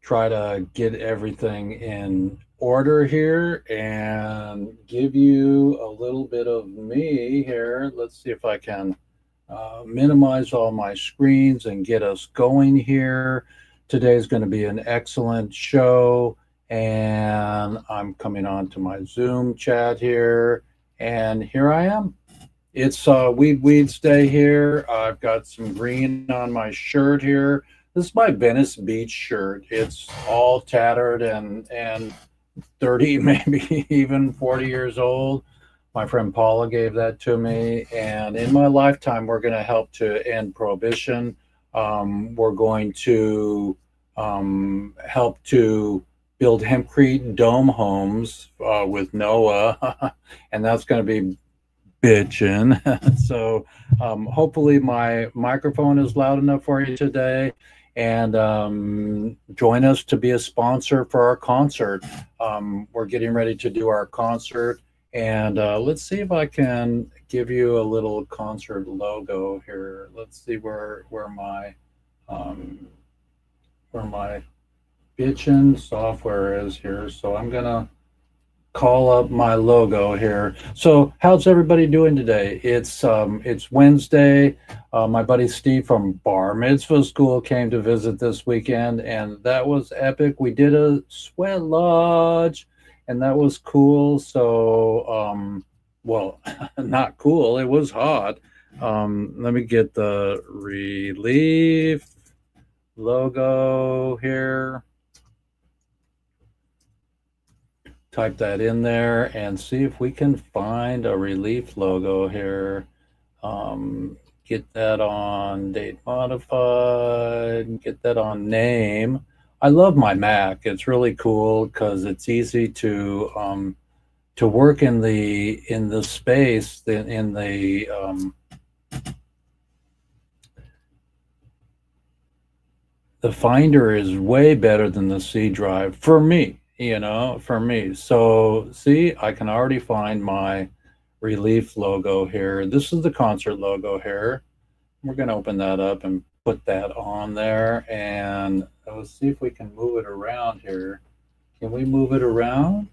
try to get everything in order here and give you a little bit of me here. Let's see if I can minimize all my screens and get us going here. Today's going to be an excellent show, and I'm coming on to my Zoom chat here, and here I am. It's Weeds Day here. I've got some green on my shirt here. This is my Venice Beach shirt. It's all tattered and 30, maybe even 40 years old. My friend Paula gave that to me. And in my lifetime, we're going to help to end prohibition. We're going to help to build hempcrete dome homes with NOAA. And that's going to be bitching. So hopefully my microphone is loud enough for you today. And join us to be a sponsor for our concert. We're getting ready to do our concert, and let's see if I can give you a little concert logo here. Let's see um, where my bitchin software is here. So I'm gonna call up my logo here. So how's everybody doing today? It's Wednesday. My buddy Steve from Bar Mitzvah School came to visit this weekend, and that was epic. We did a sweat lodge, and that was cool. So well, not cool. It was hot. Let me get the relief logo here. Type that in there and see if we can find a relief logo here. Get that on date modified, get that on name. I love my Mac. It's really cool because it's easy to work in the space in the Finder is way better than the C drive for me, for me. So see, I can already find my relief logo here. This is the concert logo here. We're going to open that up and put that on there. And let's see if we can move it around here. Can we move it around?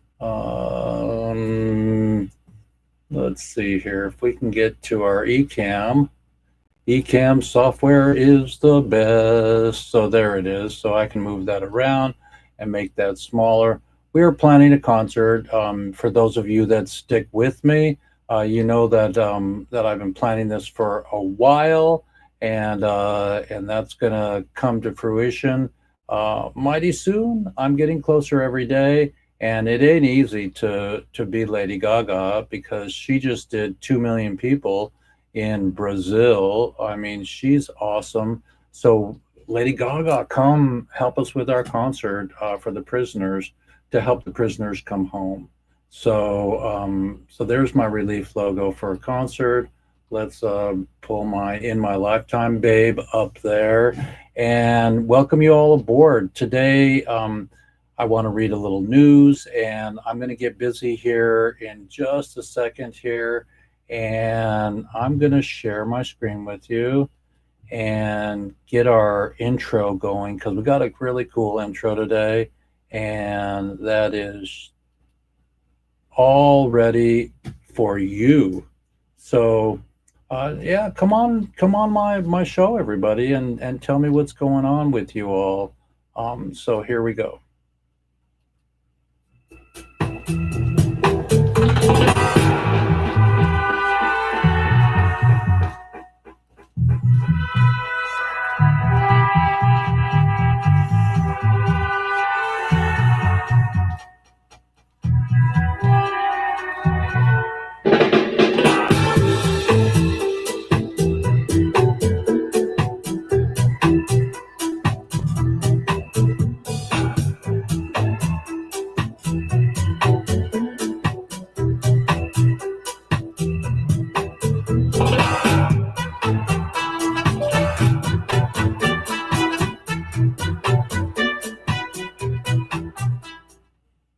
Let's see here. If we can get to our eCam. Ecamm software is the best. So there it is. So I can move that around and make that smaller. We are planning a concert. For those of you that stick with me, you know that I've been planning this for a while, and that's gonna come to fruition mighty soon. I'm getting closer every day, and it ain't easy to be Lady Gaga because she just did 2 million people in Brazil. I mean, she's awesome. So, Lady Gaga, come help us with our concert for the prisoners to help the prisoners come home. So there's my relief logo for a concert. Let's pull my In My Lifetime Babe up there and welcome you all aboard. Today, I want to read a little news and I'm going to get busy here in just a second here and I'm going to share my screen with you and get our intro going because we got a really cool intro today, and that is all ready for you. So, yeah, come on my show, everybody, and tell me what's going on with you all. So here we go.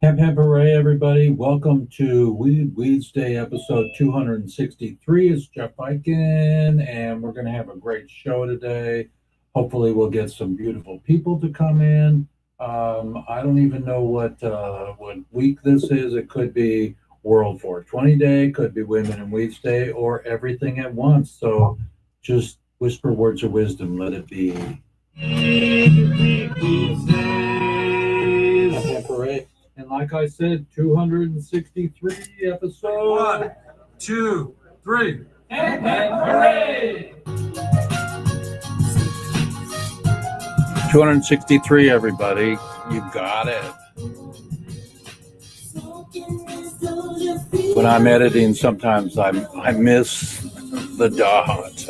Hep hooray, everybody. Welcome to Weeds Day episode 263. It's Jeff Eichen, and we're going to have a great show today. Hopefully, we'll get some beautiful people to come in. I don't even know what week this is. It could be World 420 Day, could be Women in Weeds Day, or everything at once. So just whisper words of wisdom. Let it be. Parade. And like I said, 263 episodes. 1, 2, 3. Hooray! 263, everybody. You got it. When I'm editing, sometimes I miss the dot.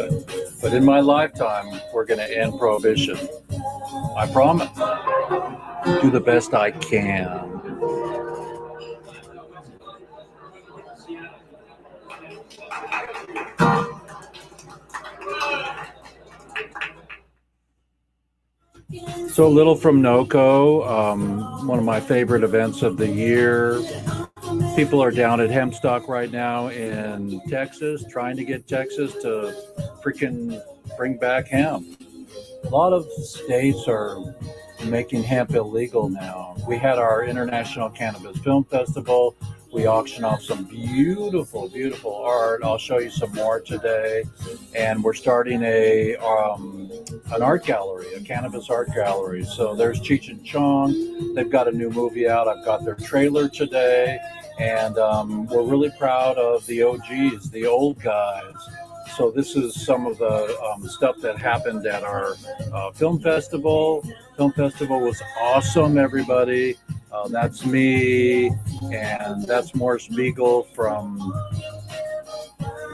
But in my lifetime, we're going to end Prohibition. I promise. Do the best I can. So a little from NOCO, one of my favorite events of the year. People are down at Hempstock right now in Texas, trying to get Texas to freaking bring back hemp. A lot of states are making hemp illegal now. We had our International Cannabis Film Festival. We auctioned off some beautiful, beautiful art. I'll show you some more today. And we're starting an art gallery, a cannabis art gallery. So there's Cheech and Chong. They've got a new movie out. I've got their trailer today. And we're really proud of the OGs, the old guys. So this is some of the stuff that happened at our film festival. Film festival was awesome, everybody. That's me, and that's Morris Beagle from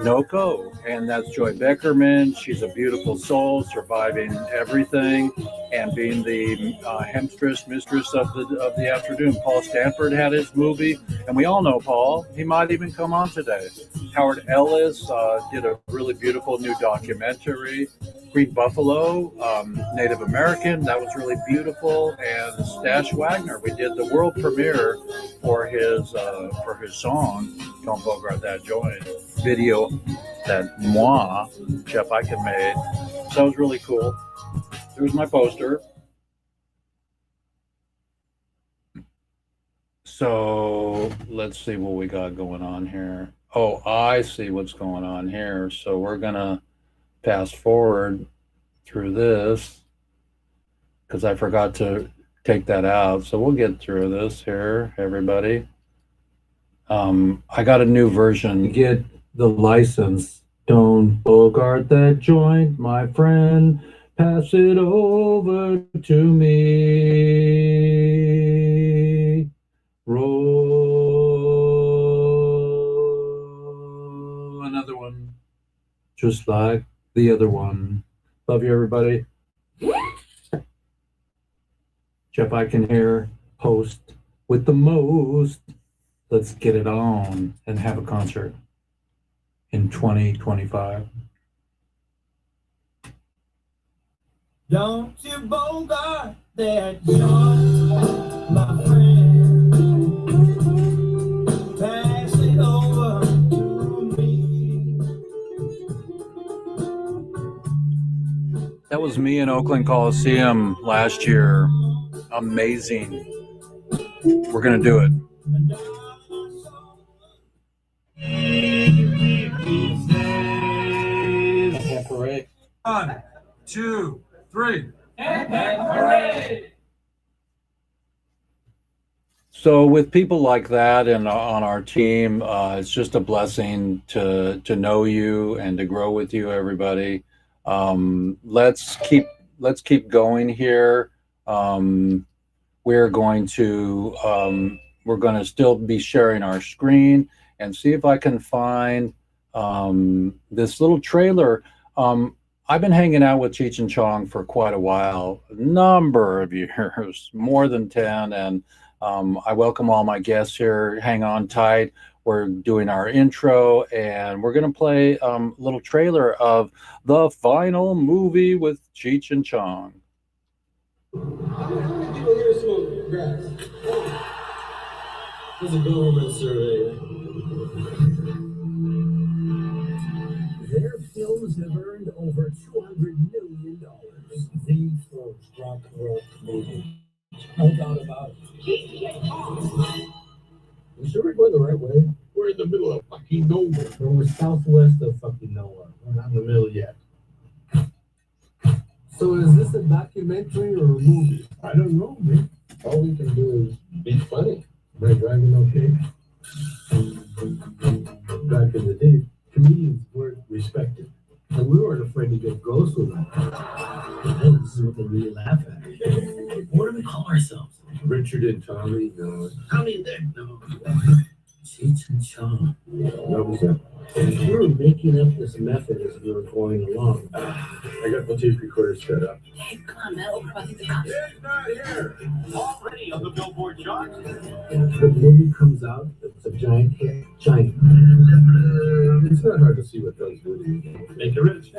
NOCO, and that's Joy Beckerman. She's a beautiful soul, surviving everything, and being the hempstress mistress of the afternoon. Paul Stanford had his movie, and we all know Paul. He might even come on today. Howard Ellis did a really beautiful new documentary. Green Buffalo, Native American, that was really beautiful. And Stash Wagner, we did the world premiere for his song, Don't Bogart That Joint, video that moi, Jeff Eichen made. So that was really cool. Here's my poster. So let's see what we got going on here. Oh, I see what's going on here. So we're gonna fast forward through this because I forgot to take that out. So we'll get through this here, everybody. I got a new version. Get the license. Don't bogart that joint, my friend. Pass it over to me. Roll another one, just like the other one. Love you, everybody. Jeff Eichen here, host with the most. Let's get it on and have a concert in 2025. Don't you bogart that joint, my friend. Pass it over to me. That was me in Oakland Coliseum last year. Amazing. We're gonna do it. 1, 2, 3. Hooray! So with people like that and on our team, it's just a blessing to know you and to grow with you, everybody. Let's keep going here. We're going to still be sharing our screen and see if I can find this little trailer. I've been hanging out with Cheech and Chong for quite a while, a number of years, more than 10, and I welcome all my guests here. Hang on tight. We're doing our intro, and we're going to play a little trailer of the final movie with Cheech and Chong. People here smoke grass. There's a government survey. Their films have earned over $200 million. The first rock rock movie. No doubt about it. You sure we're going the right way? We're in the middle of fucking nowhere. We're southwest of fucking nowhere. We're not in the middle yet. So is this a documentary or a movie? I don't know, man. All we can do is be funny. Am I driving okay? Back in the day, comedians were respected. And we weren't afraid to get gross with them. Oh, this is what they really laugh at. What do we call ourselves? Richard and Tommy? No. Tommy and Dick? No. Cheech and Chong. What was that? We were making up this method as we were going along. I got the tape recorder set up. Hey, come on, man. Open up. I think the cops. It's not here. Already on the Billboard charts. The movie comes out. It's a giant hit. Giant. It's not hard to see what those do. Make it rich.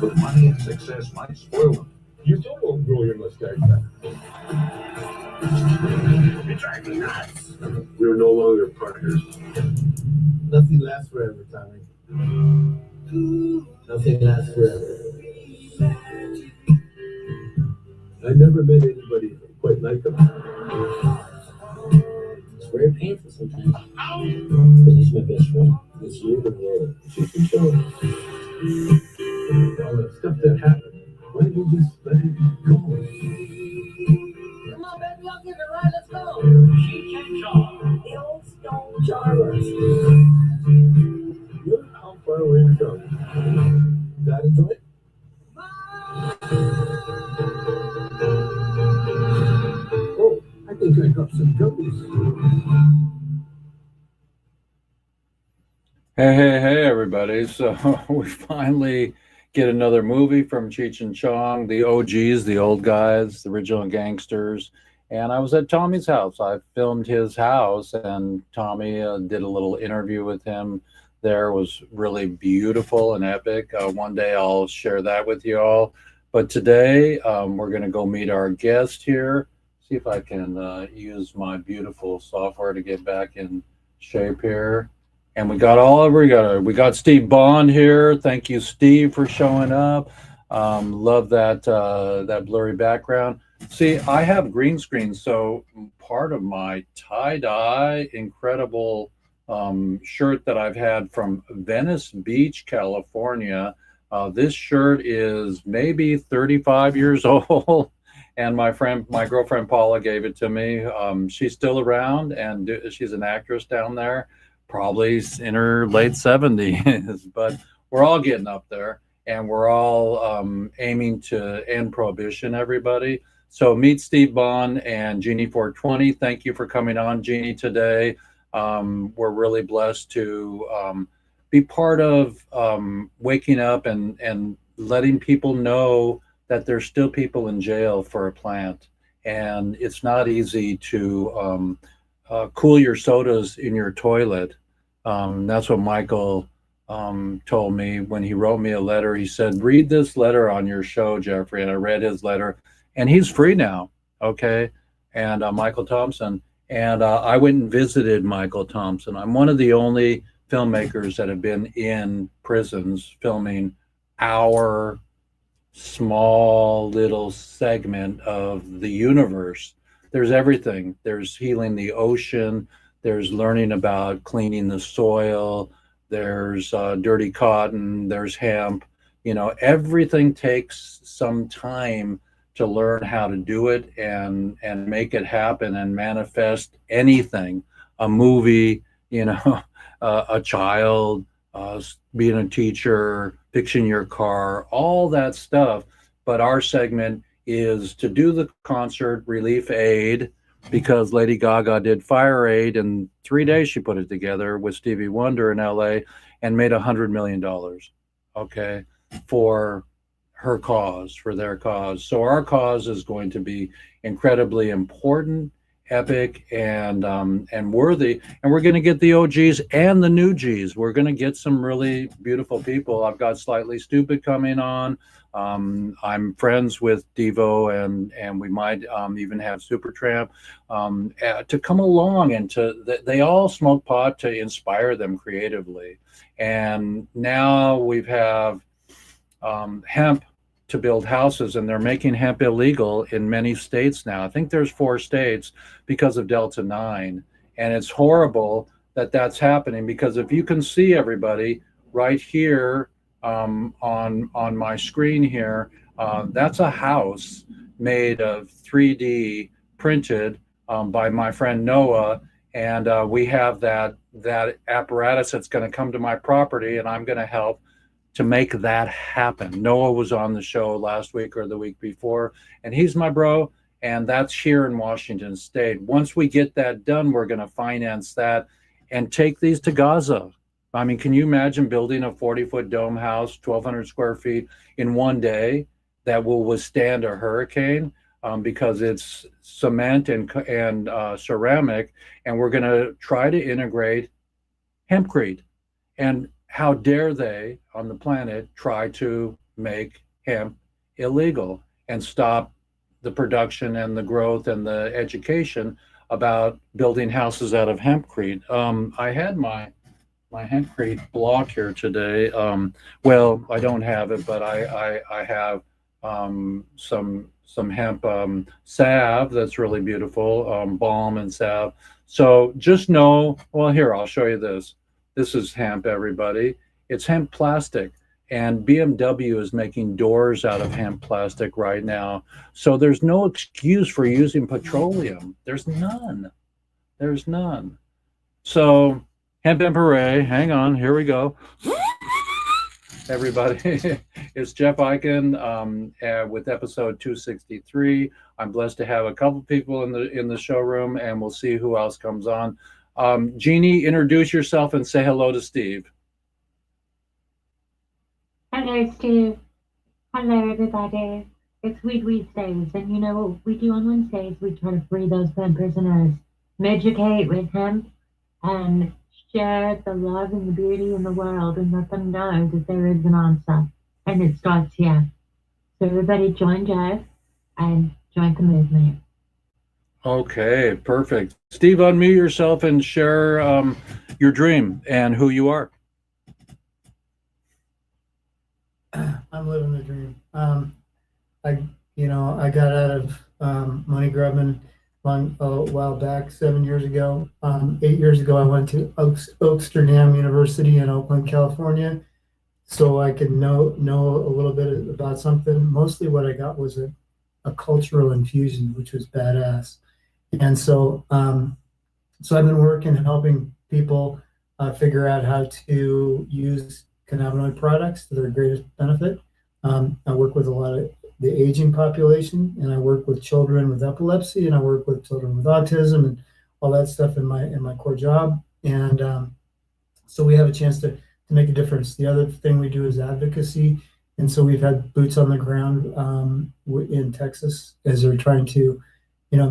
But money and success might spoil them. You still won't grow your mustache back. You're driving me nuts. We're no longer partners. Nothing lasts forever, Tommy. Nothing lasts forever. I never met anybody quite like him. It's very painful sometimes. But he's my best friend. It's you and Laura. She can show him. All that stuff that happened. Why don't you just let it go? Come on, baby, I'll give it right. Let's go. Cheech and Chong. The old stone jarlers. Look how far we've come. Got a joint? Oh, I think I dropped some gummies. Hey, everybody. So we finally get another movie from Cheech and Chong, the OGs, the old guys, the original gangsters. And I was at Tommy's house. I filmed his house, and Tommy did a little interview with him there. It was really beautiful and epic. One day I'll share that with you all. But today we're going to go meet our guest here. See if I can use my beautiful software to get back in shape here. And we got Steve Bond here. Thank you, Steve, for showing up. Love that blurry background. See, I have green screen, so part of my tie-dye incredible shirt that I've had from Venice Beach, California. This shirt is maybe 35 years old, and my girlfriend Paula gave it to me. She's still around, and she's an actress down there. Probably in her late 70s, but we're all getting up there, and we're all aiming to end prohibition, everybody. So meet Steve Bond and Jeannie 420. Thank you for coming on, Jeannie, today. We're really blessed to be part of waking up and letting people know that there's still people in jail for a plant. And it's not easy to cool your sodas in your toilet. That's what Michael told me when he wrote me a letter. He said, read this letter on your show, Jeffrey. And I read his letter, and he's free now. Okay. And Michael Thompson. And I went and visited Michael Thompson. I'm one of the only filmmakers that have been in prisons filming our small little segment of the universe. There's everything. There's healing the ocean. There's learning about cleaning the soil. There's dirty cotton. There's hemp. You know, everything takes some time to learn how to do it and make it happen and manifest anything. A movie, you know, a child, being a teacher, fixing your car, all that stuff. But our segment is to do the concert Relief Aid, because Lady Gaga did Fire Aid. In 3 days she put it together with Stevie Wonder in LA and made $100 million, okay, for her cause, for their cause. So our cause is going to be incredibly important, epic and worthy. And we're going to get the OGs and the new Gs. We're going to get some really beautiful people. I've got Slightly Stupid coming on. I'm friends with Devo, and we might even have Supertramp to come along, and they all smoke pot to inspire them creatively. And now we have hemp to build houses, and they're making hemp illegal in many states now. I think there's 4 states because of Delta 9, and it's horrible that that's happening, because if you can see, everybody, right here on my screen here, that's a house made of 3D printed by my friend Noah, and we have that apparatus that's going to come to my property, and I'm going to help to make that happen. Noah was on the show last week or the week before, and he's my bro, and that's here in Washington State. Once we get that done, we're going to finance that and take these to Gaza. I mean, can you imagine building a 40-foot dome house, 1,200 square feet in one day that will withstand a hurricane because it's cement and ceramic, and we're going to try to integrate hempcrete. And how dare they on the planet try to make hemp illegal and stop the production and the growth and the education about building houses out of hempcrete. I had my hempcrete block here today. Well, I don't have it, but I have some hemp salve that's really beautiful, balm and salve. So just know, well, here, I'll show you this. This is hemp, everybody. It's hemp plastic, and BMW is making doors out of hemp plastic right now. So there's no excuse for using petroleum. There's none. There's none. So hemp and hooray, hang on, here we go. Everybody, it's Jeff Eichen with episode 263. I'm blessed to have a couple people in the showroom, and we'll see who else comes on. Jeannie, introduce yourself and say hello to Steve. Hello, Steve. Hello, everybody. It's WEEDSDAYS, and you know what we do on Wednesdays? We try to free those pen prisoners, educate with hemp, and share the love and the beauty in the world, and let them know that there is an answer, and it starts here. So everybody join Jeff and join the movement. Okay, perfect. Steve, unmute yourself and share your dream and who you are. I'm living the dream. I got out of money grubbing a while back, 7 years ago. 8 years ago, I went to Oaksterdam University in Oakland, California, so I could know a little bit about something. Mostly what I got was a cultural infusion, which was badass. And so I've been working, helping people figure out how to use cannabinoid products to their greatest benefit. I work with a lot of the aging population, and I work with children with epilepsy, and I work with children with autism, and all that stuff in my core job. And so we have a chance to make a difference. The other thing we do is advocacy, and so we've had boots on the ground in Texas as they're trying to,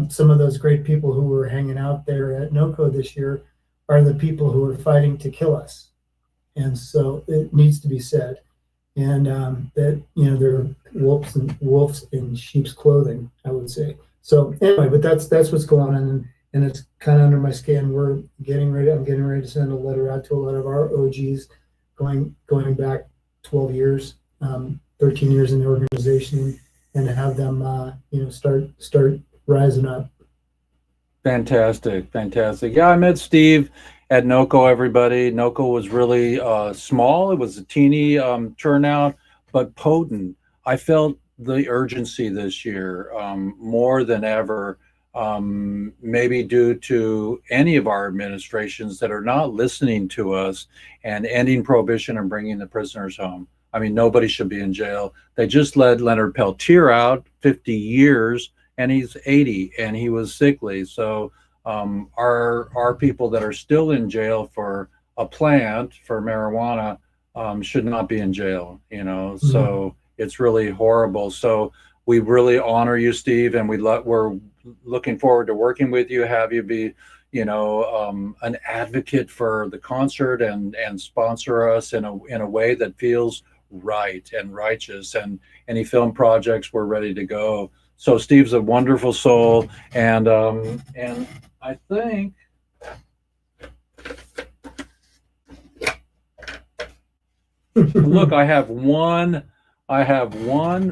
some of those great people who were hanging out there at NOCO this year are the people who are fighting to kill us. And so it needs to be said. And that, they're wolves in sheep's clothing, I would say. So anyway, but that's what's going on, and it's kind of under my skin. I'm getting ready to send a letter out to a lot of our OGs going back 12 years, 13 years in the organization, and to have them, start rising up. Fantastic. Yeah, I met Steve at NOCO, everybody. NOCO was really small. It was a teeny turnout, but potent. I felt the urgency this year more than ever, maybe due to any of our administrations that are not listening to us and ending prohibition and bringing the prisoners home. I mean, nobody should be in jail. They just let Leonard Peltier out, 50 years, and he's 80, and he was sickly. So our people that are still in jail for a plant for marijuana should not be in jail, Mm-hmm. So it's really horrible. So we really honor you, Steve, and we're looking forward to working with you, have you be, an advocate for the concert and sponsor us in a way that feels right and righteous. And any film projects, we're ready to go. So Steve's a wonderful soul, and I think. Look, I have one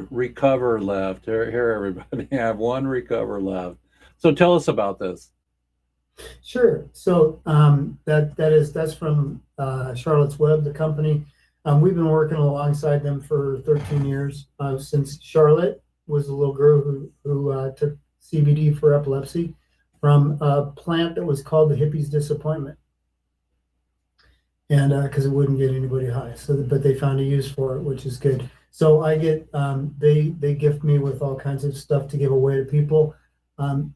recover left. Here, everybody, I have one recover left. So tell us about this. Sure. So that's from Charlotte's Web, the company. We've been working alongside them for 13 years, since Charlotte was a little girl who took CBD for epilepsy from a plant that was called the hippie's disappointment, and because it wouldn't get anybody high. But they found a use for it, which is good. So I get they gift me with all kinds of stuff to give away to people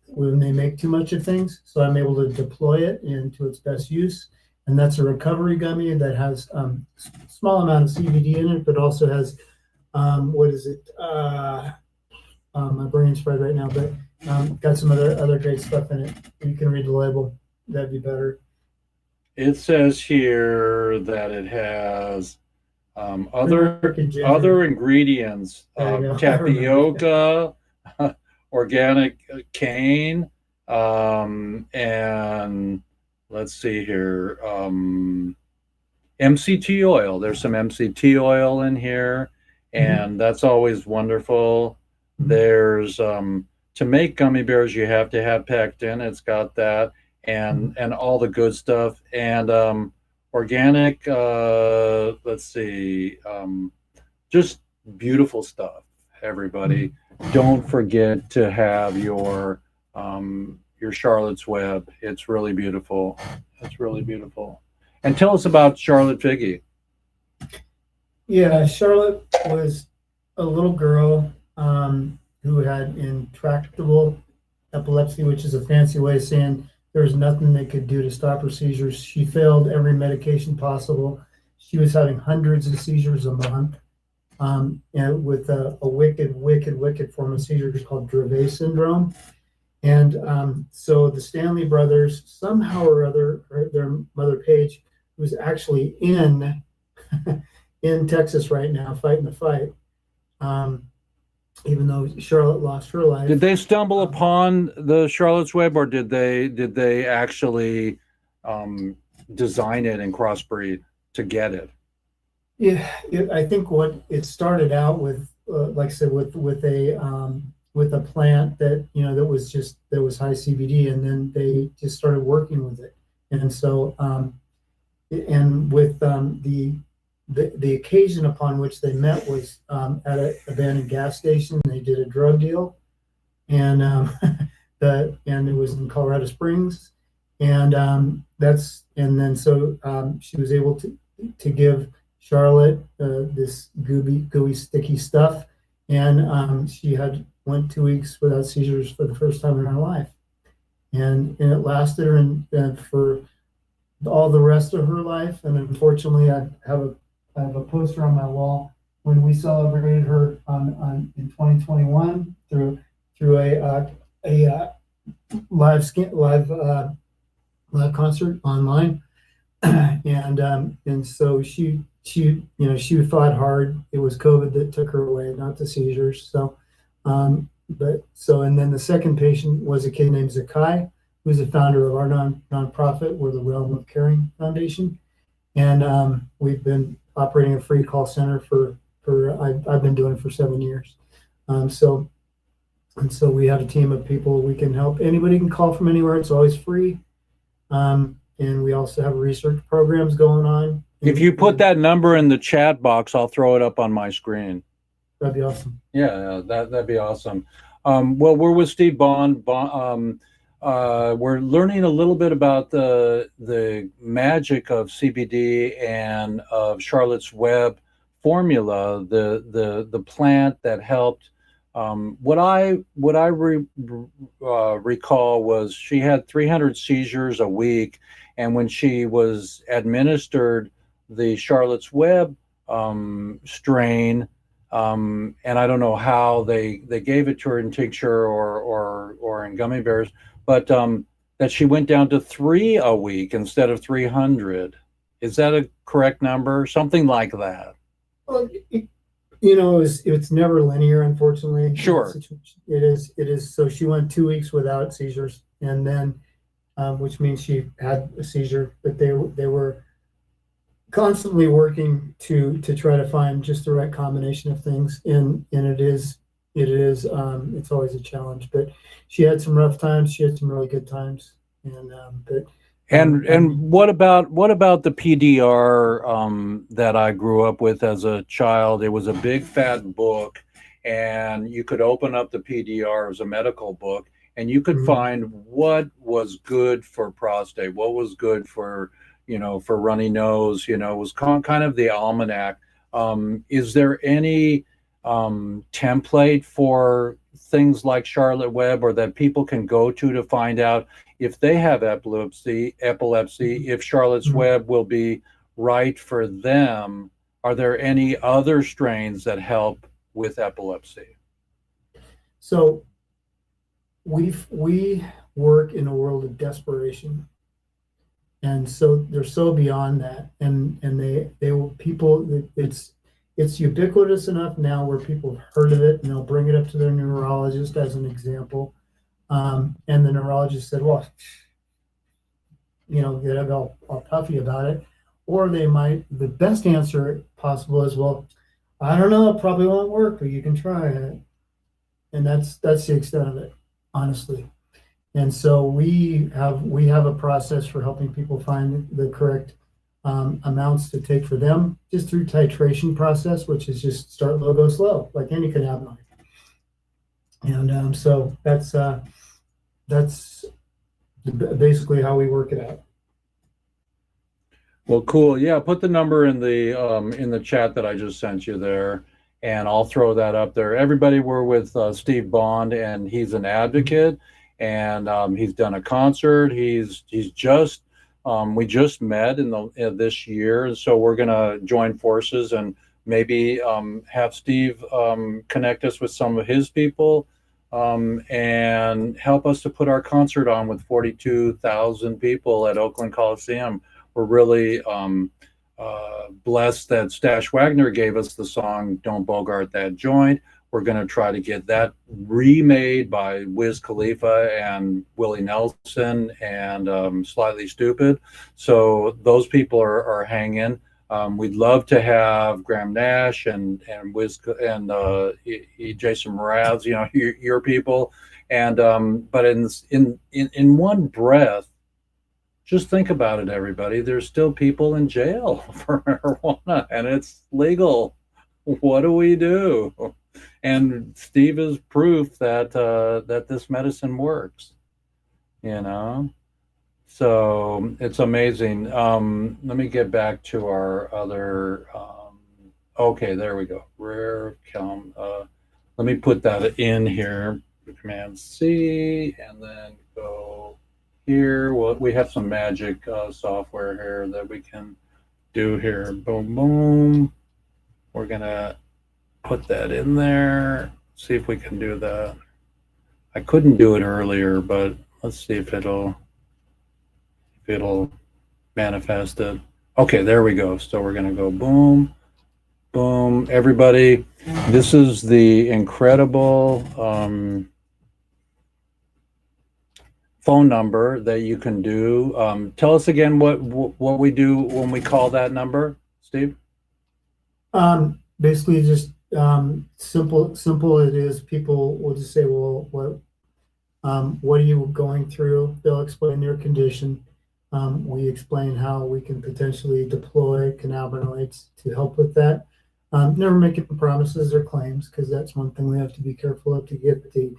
when they make too much of things. So I'm able to deploy it into its best use. And that's a recovery gummy that has small amount of CBD in it, but also has what is it? My brain's fried right now, but got some other great stuff in it. You can read the label. That'd be better. It says here that it has other ingredients: tapioca, organic cane, and let's see here, MCT oil. There's some MCT oil in here, and that's always wonderful. There's to make gummy bears, you have to have pectin. It's got that, and all the good stuff, and organic. Let's see, just beautiful stuff. Everybody, don't forget to have your Charlotte's Web. It's really beautiful. It's really beautiful. And tell us about Charlotte Figge. Yeah, Charlotte was a little girl who had intractable epilepsy, which is a fancy way of saying there was nothing they could do to stop her seizures. She failed every medication possible. She was having hundreds of seizures a month, and with a wicked form of seizures called Dravet syndrome. And so the Stanley brothers, somehow or other, their mother Paige, who's actually in Texas right now, fighting the fight, even though Charlotte lost her life. Did they stumble upon the Charlotte's Web, or did they actually design it and crossbreed to get it? Yeah, I think what it started out with, like I said, with a plant that that was high CBD, and then they just started working with it. And so and with the occasion upon which they met was at an abandoned gas station. They did a drug deal, and and it was in Colorado Springs, and so she was able to give Charlotte this gooey sticky stuff, and she went 2 weeks without seizures for the first time in her life, and it lasted her and for all the rest of her life. And unfortunately, I have a poster on my wall when we celebrated her in 2021 through a live concert online, and so she fought hard. It was COVID that took her away, not the seizures. So, and then the second patient was a kid named Zakai, who's the founder of our nonprofit, we're the Realm of Caring Foundation, and we've been operating a free call center I've been doing it for 7 years. So we have a team of people we can help. Anybody can call from anywhere. It's always free. And we also have research programs going on. If you put that number in the chat box, I'll throw it up on my screen. That'd be awesome. Yeah, that'd be awesome. Well, we're with Steve Bond. We're learning a little bit about the magic of CBD and of Charlotte's Web formula, the plant that helped. What I recall was she had 300 seizures a week, and when she was administered the Charlotte's Web strain, and I don't know how they gave it to her in tincture or in gummy bears, but that she went down to 3 a week instead of 300. Is that a correct number? Something like that. Well, it's never linear, unfortunately. Sure. It is. So she went 2 weeks without seizures, and then, which means she had a seizure, but they were constantly working to try to find just the right combination of things, and it's always a challenge. But she had some rough times. She had some really good times, and but. And what about the PDR that I grew up with as a child? It was a big fat book, and you could open up the PDR as a medical book, and you could find what was good for prostate, what was good for for runny nose. It was kind of the almanac. Is there any template for things like Charlotte Web, or that people can go to find out if they have epilepsy, if Charlotte's Web will be right for them? Are there any other strains that help with epilepsy? So we work in a world of desperation, and so they're so beyond that, and they will people. It's ubiquitous enough now where people have heard of it, and they'll bring it up to their neurologist as an example. And the neurologist said, well, get all puffy about it. Or they might, the best answer possible is, well, I don't know, it probably won't work, but you can try it. And that's the extent of it, honestly. And so we have a process for helping people find the correct amounts to take for them, just through titration process, which is just start low, go slow, like any cannabinoid. And so that's basically how we work it out. Well, cool. Yeah, put the number in the chat that I just sent you there, and I'll throw that up there. Everybody, we're with Steve Bond, and he's an advocate, and he's done a concert. He's just we just met in this year, so we're gonna join forces and maybe have Steve connect us with some of his people. And help us to put our concert on with 42,000 people at Oakland Coliseum. We're really blessed that Stash Wagner gave us the song "Don't Bogart That Joint." We're going to try to get that remade by Wiz Khalifa and Willie Nelson and Slightly Stupid. So those people are hanging. We'd love to have Graham Nash and Wiz and Jason Mraz, your people, and but in one breath, just think about it, everybody. There's still people in jail for marijuana, and it's legal. What do we do? And Steve is proof that that this medicine works. So it's amazing. Let me get back to our other. Okay, there we go. Rare count. Let me put that in here. Command C, and then go here. Well, we have some magic software here that we can do here. Boom, boom. We're gonna put that in there. See if we can do that. I couldn't do it earlier, but let's see if it'll manifest it. Okay, there we go. So we're going to go boom, boom. Everybody, this is the incredible phone number that you can do. Tell us again what we do when we call that number, Steve. Basically, just simple. It is. People will just say, well, what are you going through? They'll explain their condition. We explain how we can potentially deploy cannabinoids to help with that. Never making promises or claims, because that's one thing we have to be careful of, to get the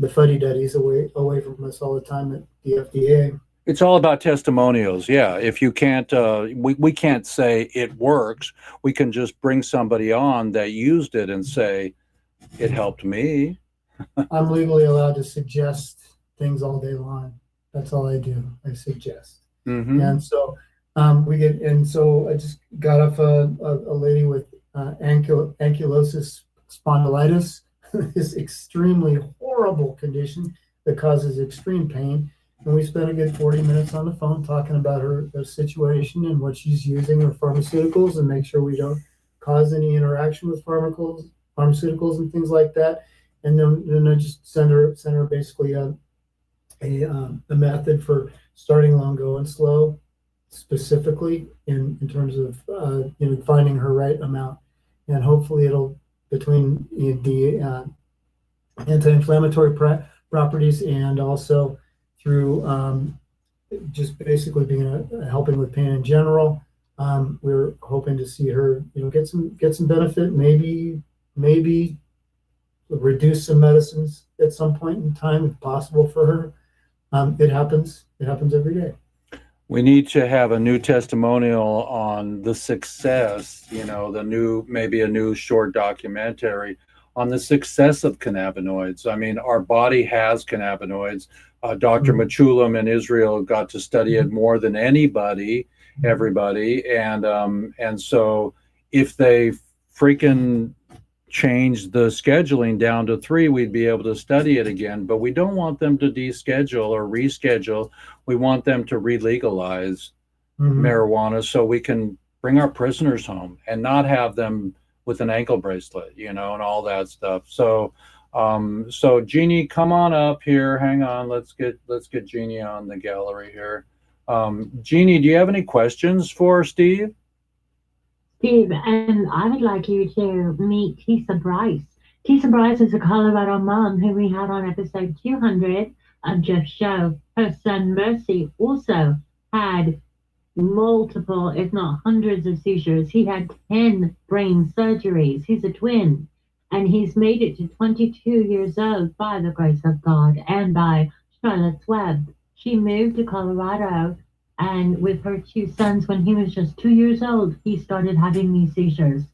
fuddy-duddies away from us all the time at the FDA. It's all about testimonials. Yeah, if you can't, we can't say it works. We can just bring somebody on that used it and say, it helped me. I'm legally allowed to suggest things all day long. That's all I do. I suggest. Mm-hmm. And so so I just got off a lady with ankylosing spondylitis, this extremely horrible condition that causes extreme pain. And we spent a good 40 minutes on the phone talking about her situation and what she's using, her pharmaceuticals, and make sure we don't cause any interaction with pharmaceuticals and things like that. And then I just send her basically a method for starting low and going slow, specifically in terms of finding her right amount. And hopefully it'll, between the anti-inflammatory properties and also through just basically being helping with pain in general, we're hoping to see her get some benefit, maybe reduce some medicines at some point in time if possible for her. It happens every day. We need to have a new testimonial on the success, maybe a new short documentary on the success of cannabinoids. I mean, our body has cannabinoids. Dr. Machulam in Israel got to study it more than everybody. And so if they freaking change the scheduling down to 3, we'd be able to study it again. But we don't want them to deschedule or reschedule. We want them to re-legalize marijuana so we can bring our prisoners home and not have them with an ankle bracelet, and all that stuff. So Jeannie, come on up here. Hang on. Let's get Jeannie on the gallery here. Jeannie, do you have any questions for Steve? Steve, and I would like you to meet Tisa Bryce. Tisa Bryce is a Colorado mom who we had on episode 200 of Jeff's show. Her son Mercy also had multiple, if not hundreds of seizures. He had 10 brain surgeries. He's a twin, and he's made it to 22 years old by the grace of God and by Charlotte's Web. She moved to Colorado, and with her 2 sons, when he was just 2 years old, he started having these seizures.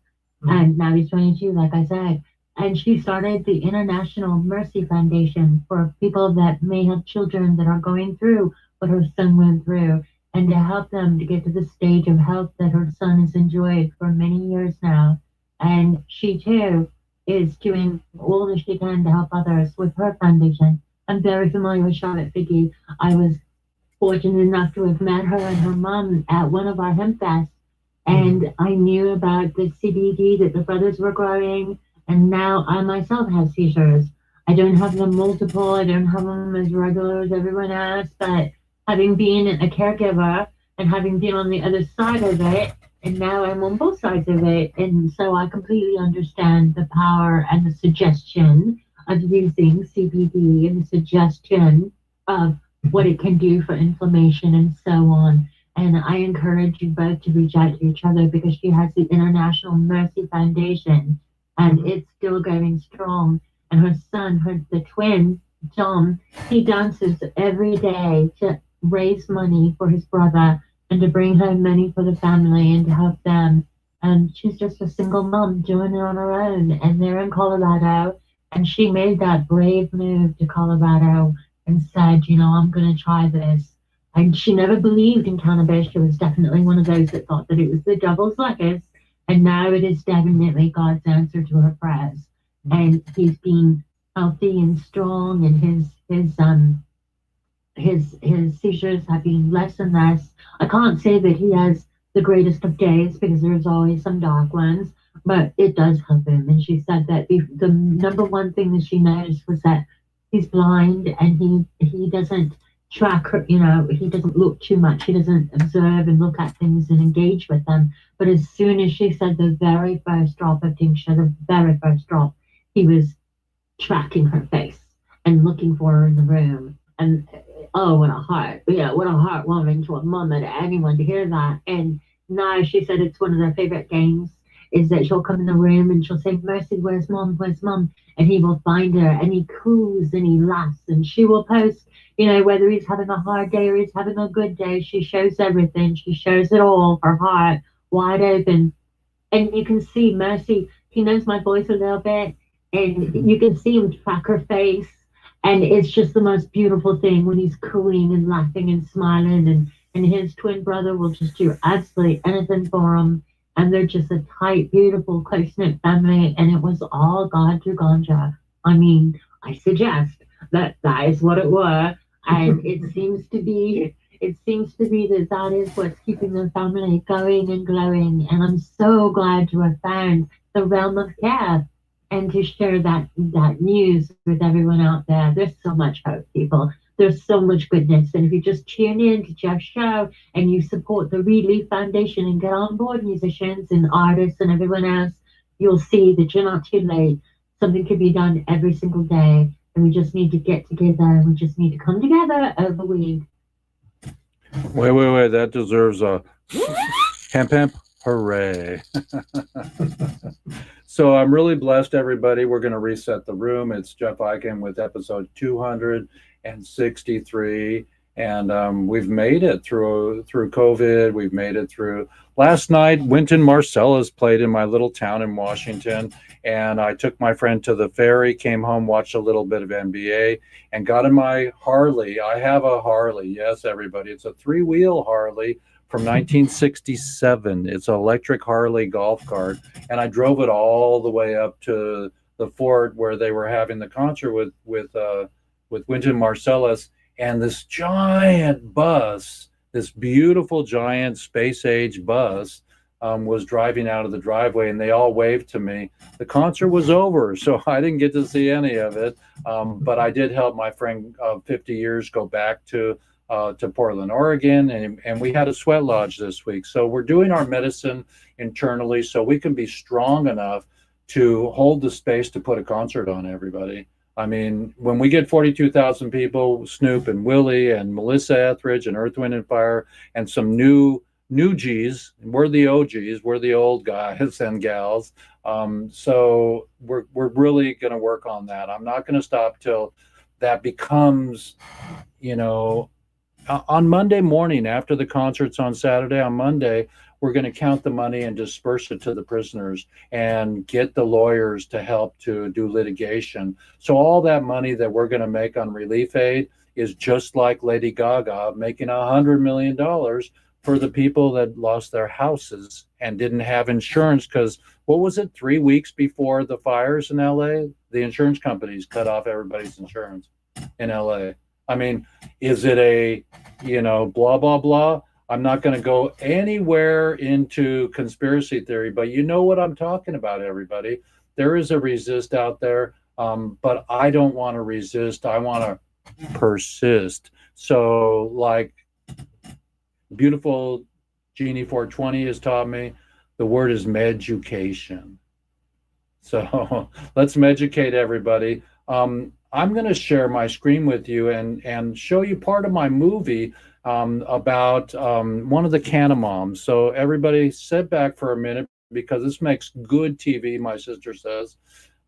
And now he's 22, like I said. And she started the International Mercy Foundation for people that may have children that are going through what her son went through, and to help them to get to the stage of health that her son has enjoyed for many years now. And she too is doing all that she can to help others with her foundation. I'm very familiar with Charlotte Figge. I was fortunate enough to have met her and her mom at one of our hemp fests, and I knew about the CBD that the brothers were growing, and now I myself have seizures. I don't have them multiple, I don't have them as regular as everyone else, but having been a caregiver and having been on the other side of it, and now I'm on both sides of it, and so I completely understand the power and the suggestion of using CBD and the suggestion of what it can do for inflammation and so on. And I encourage you both to reach out to each other, because she has the International Mercy Foundation, and it's still going strong. And her son, the twin, John, he dances every day to raise money for his brother and to bring home money for the family and to help them. And she's just a single mom doing it on her own. And they're in Colorado, and she made that brave move to Colorado and said, I'm going to try this. And she never believed in cannabis. She was definitely one of those that thought that it was the devil's lettuce. And now it is definitely God's answer to her prayers. And he's been healthy and strong, and his seizures have been less and less. I can't say that he has the greatest of days, because there's always some dark ones, but it does help him. And she said that the number one thing that she noticed was that he's blind, and he doesn't track her, he doesn't look too much. He doesn't observe and look at things and engage with them. But as soon as she said the very first drop of tincture, the very first drop, he was tracking her face and looking for her in the room. And oh, what a heartwarming to a mom and anyone to hear that. And now she said it's one of their favorite games, is that she'll come in the room and she'll say, Mercy, where's mom? Where's mom? And he will find her, and he coos and he laughs, and she will post, whether he's having a hard day or he's having a good day. She shows everything. She shows it all, her heart wide open. And you can see Mercy, he knows my voice a little bit, and you can see him track her face. And it's just the most beautiful thing when he's cooing and laughing and smiling. And his twin brother will just do absolutely anything for him. and they're just a tight, beautiful, close-knit family, and it was all God through ganja. I mean, I suggest that that is what it were, and it seems to be that that is what's keeping the family going and glowing, and I'm so glad to have found the realm of care and to share that news with everyone out there. There's so much hope, people. There's so much goodness. And if you just tune in to Jeff's show and you support the Reed Lee Foundation and get on board, musicians and artists and everyone else, you'll see that you're not too late. Something can be done every single day. And we just need to get together and we just need to come together over weed. Wait. That deserves a hemp, hooray. So I'm really blessed, everybody. We're going to reset the room. It's Jeff Eichen with episode 263. And we've made it through COVID. We've made it through. Last night, Wynton Marsalis played in my little town in Washington. And I took my friend to the ferry, came home, watched a little bit of NBA, and got in my Harley. I have a Harley. Yes, everybody. It's a 3-wheel Harley from 1967. It's an electric Harley golf cart. And I drove it all the way up to the fort where they were having the concert with Wynton Marsalis. And this giant bus, this beautiful giant space age bus, was driving out of the driveway, and they all waved to me. The concert was over, so I didn't get to see any of it. But I did help my friend of 50 years go back to Portland, Oregon, and we had a sweat lodge this week. So we're doing our medicine internally so we can be strong enough to hold the space to put a concert on, everybody. I mean, when we get 42,000 people, Snoop and Willie and Melissa Etheridge and Earth, Wind and Fire and some new G's, we're the OGs, we're the old guys and gals. So we're really going to work on that. I'm not going to stop till that becomes, on Monday morning after the concerts on Saturday, on Monday, we're going to count the money and disperse it to the prisoners and get the lawyers to help to do litigation. So all that money that we're going to make on relief aid is just like Lady Gaga making $100 million for the people that lost their houses and didn't have insurance because, what was it, 3 weeks before the fires in LA? The insurance companies cut off everybody's insurance in LA. I mean, is it a, blah, blah, blah? I'm not going to go anywhere into conspiracy theory, but you know what I'm talking about, everybody. There is a resist out there, but I don't want to resist. I want to persist. So like beautiful Jeannie 420 has taught me, the word is meducation. So let's meducate everybody. I'm going to share my screen with you and show you part of my movie about one of the Canna moms. So everybody sit back for a minute because this makes good TV, my sister says.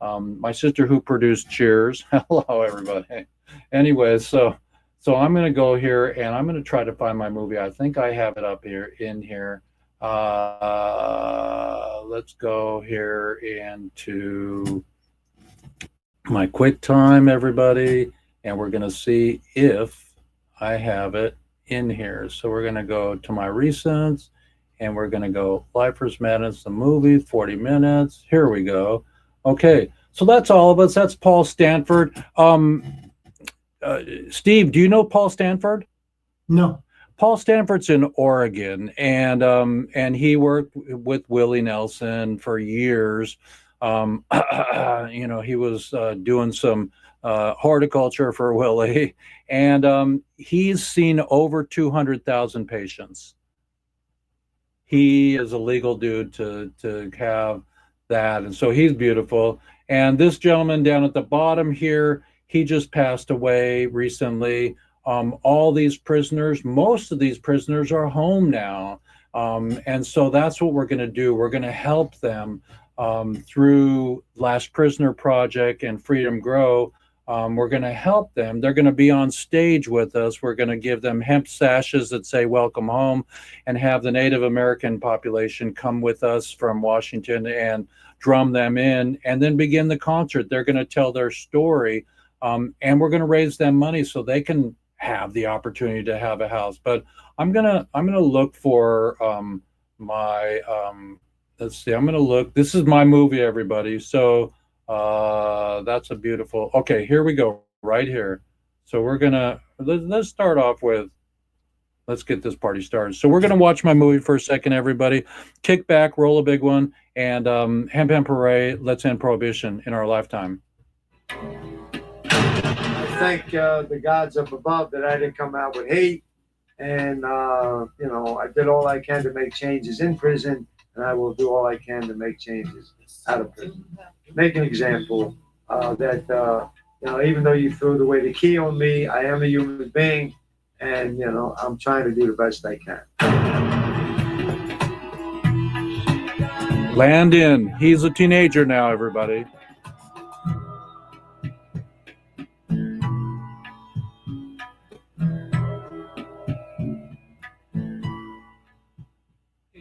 My sister who produced Cheers. Hello, everybody. Anyway, so I'm going to go here and I'm going to try to find my movie. I think I have it up here in here. Let's go here into my QuickTime, everybody, and we're going to see if I have it in here. So we're going to go to my recents and we're going to go Lifers Madness, the movie, 40 minutes. Here we go. Okay, so that's all of us. That's Paul Stanford. Steve, do you know Paul Stanford? No. Paul Stanford's in Oregon, and he worked with Willie Nelson for years. He was doing some horticulture for Willie, and he's seen over 200,000 patients. He is a legal dude to have that, and so he's beautiful. And this gentleman down at the bottom here, he just passed away recently. All these prisoners, most of these prisoners are home now. And so that's what we're going to do. We're going to help them through Last Prisoner Project and Freedom Grow. We're going to help them. They're going to be on stage with us. We're going to give them hemp sashes that say welcome home and have the Native American population come with us from Washington and drum them in and then begin the concert. They're going to tell their story. And we're going to raise them money so they can have the opportunity to have a house. But I'm gonna look for my let's see. I'm going to look. This is my movie, everybody. So that's a beautiful. Okay, here we go. Right here. So we're gonna let's start off with. Let's get this party started. So we're gonna watch my movie for a second, everybody. Kick back, roll a big one, and Ham Pan Parade. Let's end prohibition in our lifetime. I thank the gods up above that I didn't come out with hate, and you know, I did all I can to make changes in prison, and I will do all I can to make changes out of prison. Make an example that you know, even though you threw away the key on me, I am a human being, and you know, I'm trying to do the best I can. Landon, he's a teenager now, everybody.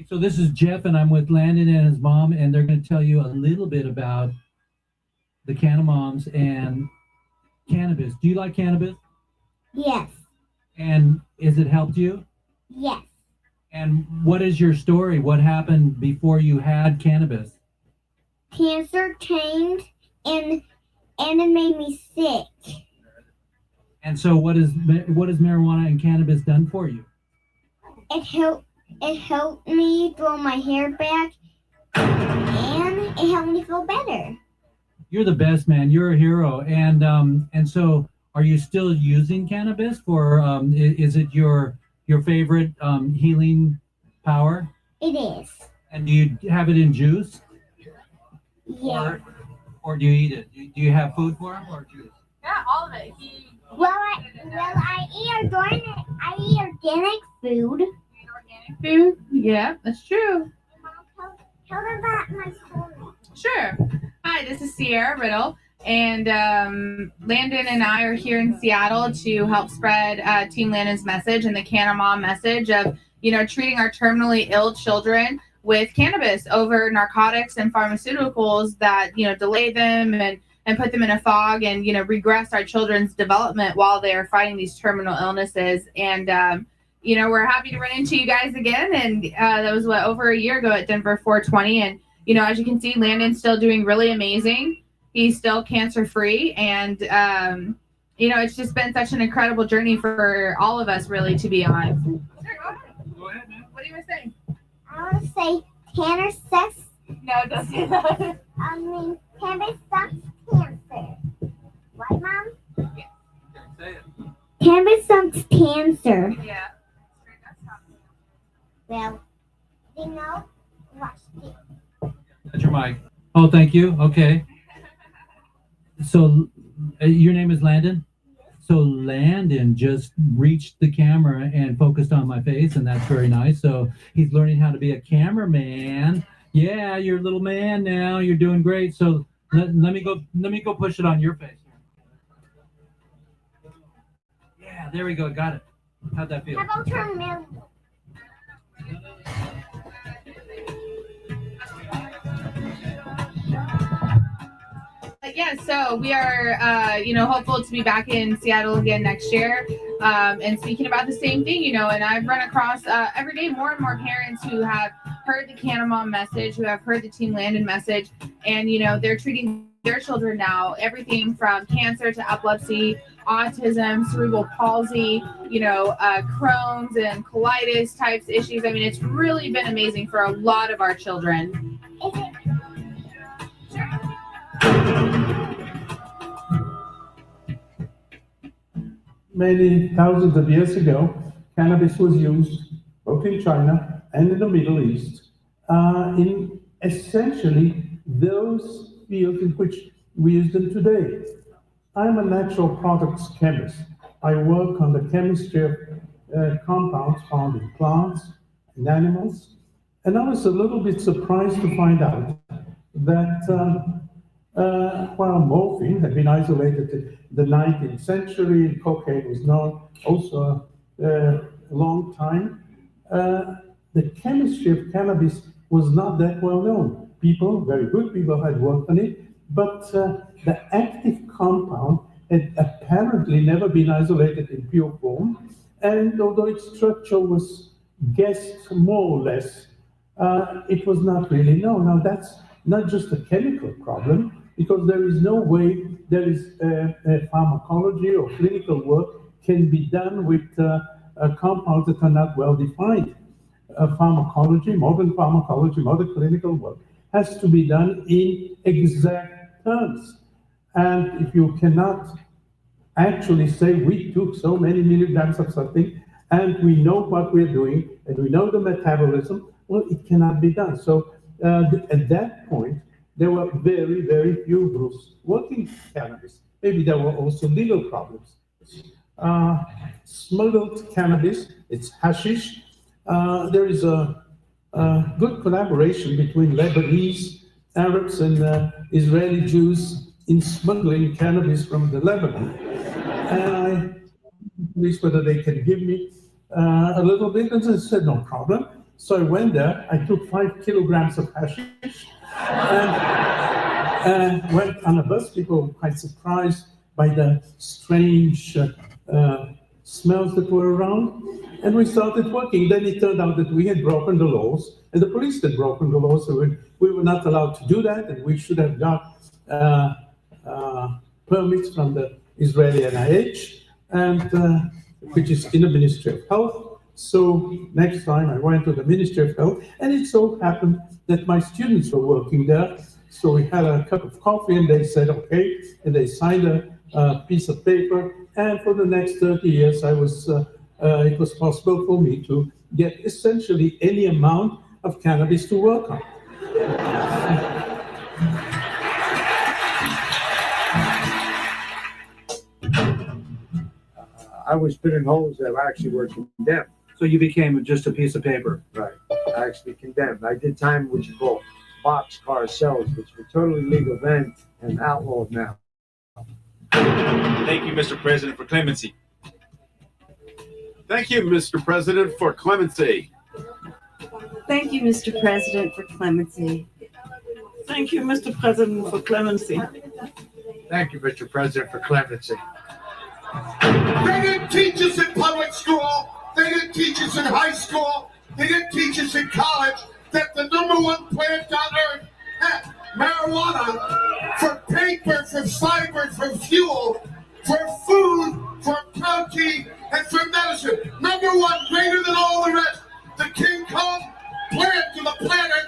So this is Jeff, and I'm with Landon and his mom, and they're going to tell you a little bit about the Canna moms and cannabis. Do you like cannabis? Yes. And has it helped you? Yes. And what is your story? What happened before you had cannabis? Cancer came and it made me sick. And so what is marijuana and cannabis done for you? It helped me grow my hair back, and it helped me feel better. You're the best, man. You're a hero. And so are you still using cannabis for is it your favorite healing power? It is. And do you have it in juice? Yeah. Or do you eat it? Do you have food for him or juice? Yeah, all of it. I eat organic food. Organic food? Yeah, that's true. Tell them about my story. Sure. Hi, this is Sierra Riddle, and Landon and I are here in Seattle to help spread Team Landon's message and the Canna Mom message of, you know, treating our terminally ill children with cannabis over narcotics and pharmaceuticals that, you know, delay them and put them in a fog and, you know, regress our children's development while they are fighting these terminal illnesses. And, you know, we're happy to run into you guys again. And that was over a year ago at Denver 420. And, you know, as you can see, Landon's still doing really amazing. He's still cancer free. And, you know, it's just been such an incredible journey for all of us, really, to be on. Sure, go ahead, man. What do you want to say? I want to say Tanner sucks. No, don't say that. Cannabis sucks cancer. What, Mom? Yeah. Say it. Cannabis sucks cancer. Yeah. Well, you know, watch it. That's your mic. Oh, thank you. Okay. So your name is Landon? So Landon just reached the camera and focused on my face, and that's very nice. So he's learning how to be a cameraman. Yeah, you're a little man now. You're doing great. So let me go push it on your face. Yeah, there we go. Got it. How'd that feel? How about turn milk? Yeah, so we are, you know, hopeful to be back in Seattle again next year, and speaking about the same thing, you know, and I've run across every day more and more parents who have heard the Canna Mom message, who have heard the Team Landon message, and, you know, they're treating their children now, everything from cancer to epilepsy, autism, cerebral palsy, you know, Crohn's and colitis types issues. I mean, it's really been amazing for a lot of our children. Is it? Many thousands of years ago, cannabis was used both in China and in the Middle East in essentially those fields in which we use them today. I'm a natural products chemist. I work on the chemistry of compounds found in plants and animals. And I was a little bit surprised to find out that while morphine had been isolated in the 19th century, and cocaine was known also a long time, the chemistry of cannabis was not that well known. People, very good people, had worked on it, but the active compound had apparently never been isolated in pure form, and although its structure was guessed more or less, it was not really known. Now, that's not just a chemical problem, because there is no way there is pharmacology or clinical work can be done with compounds that are not well defined. Pharmacology, modern clinical work has to be done in exact terms. And if you cannot actually say we took so many milligrams of something and we know what we're doing and we know the metabolism, well, it cannot be done. So at that point, there were very, very few groups working cannabis. Maybe there were also legal problems. Smuggled cannabis, it's hashish. There is a good collaboration between Lebanese, Arabs, and Israeli Jews in smuggling cannabis from the Lebanon. And I asked police whether they can give me a little bit, and they said no problem. So I went there. I took 5 kilograms of hashish and went on a bus. People were quite surprised by the strange smells that were around. And we started working. Then it turned out that we had broken the laws, and the police had broken the laws, so we were not allowed to do that, and we should have got permits from the Israeli NIH, and which is in the Ministry of Health. So next time I went to the Ministry of Health, and it so happened that my students were working there. So we had a cup of coffee, and they said, okay, and they signed a piece of paper. And for the next 30 years, it was possible for me to get essentially any amount of cannabis to work on. I was spinning holes that actually were condemned. So you became just a piece of paper. Right. Actually condemned. I did time what you call boxcar cells, which were totally legal then and outlawed now. Thank you, Mr. President, for clemency. Thank you, Mr. President, for clemency. Thank you, Mr. President, for clemency. Thank you, Mr. President, for clemency. Thank you, Mr. President, for clemency. They didn't teach us in public school. They didn't teach us in high school. They didn't teach us in college that the #1 plant on earth had marijuana for paper, for fiber, for fuel, for food, for protein, and for medicine. #1, greater than all the rest. The King Kong plant to the planet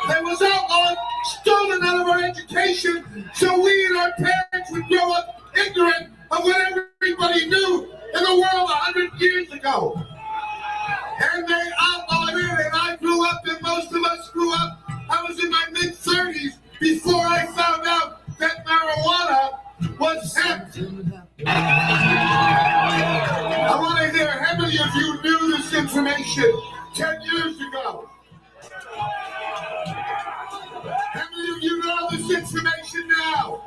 that was outlawed, stolen out of our education, so we and our parents would grow up ignorant of what everybody knew in the world 100 years ago. And they outlawed it, and I grew up, and most of us grew up. I was in my mid-30s before I found out that marijuana was hemp. I want to hear how many of you knew this information 10 years ago? How many of you know this information now?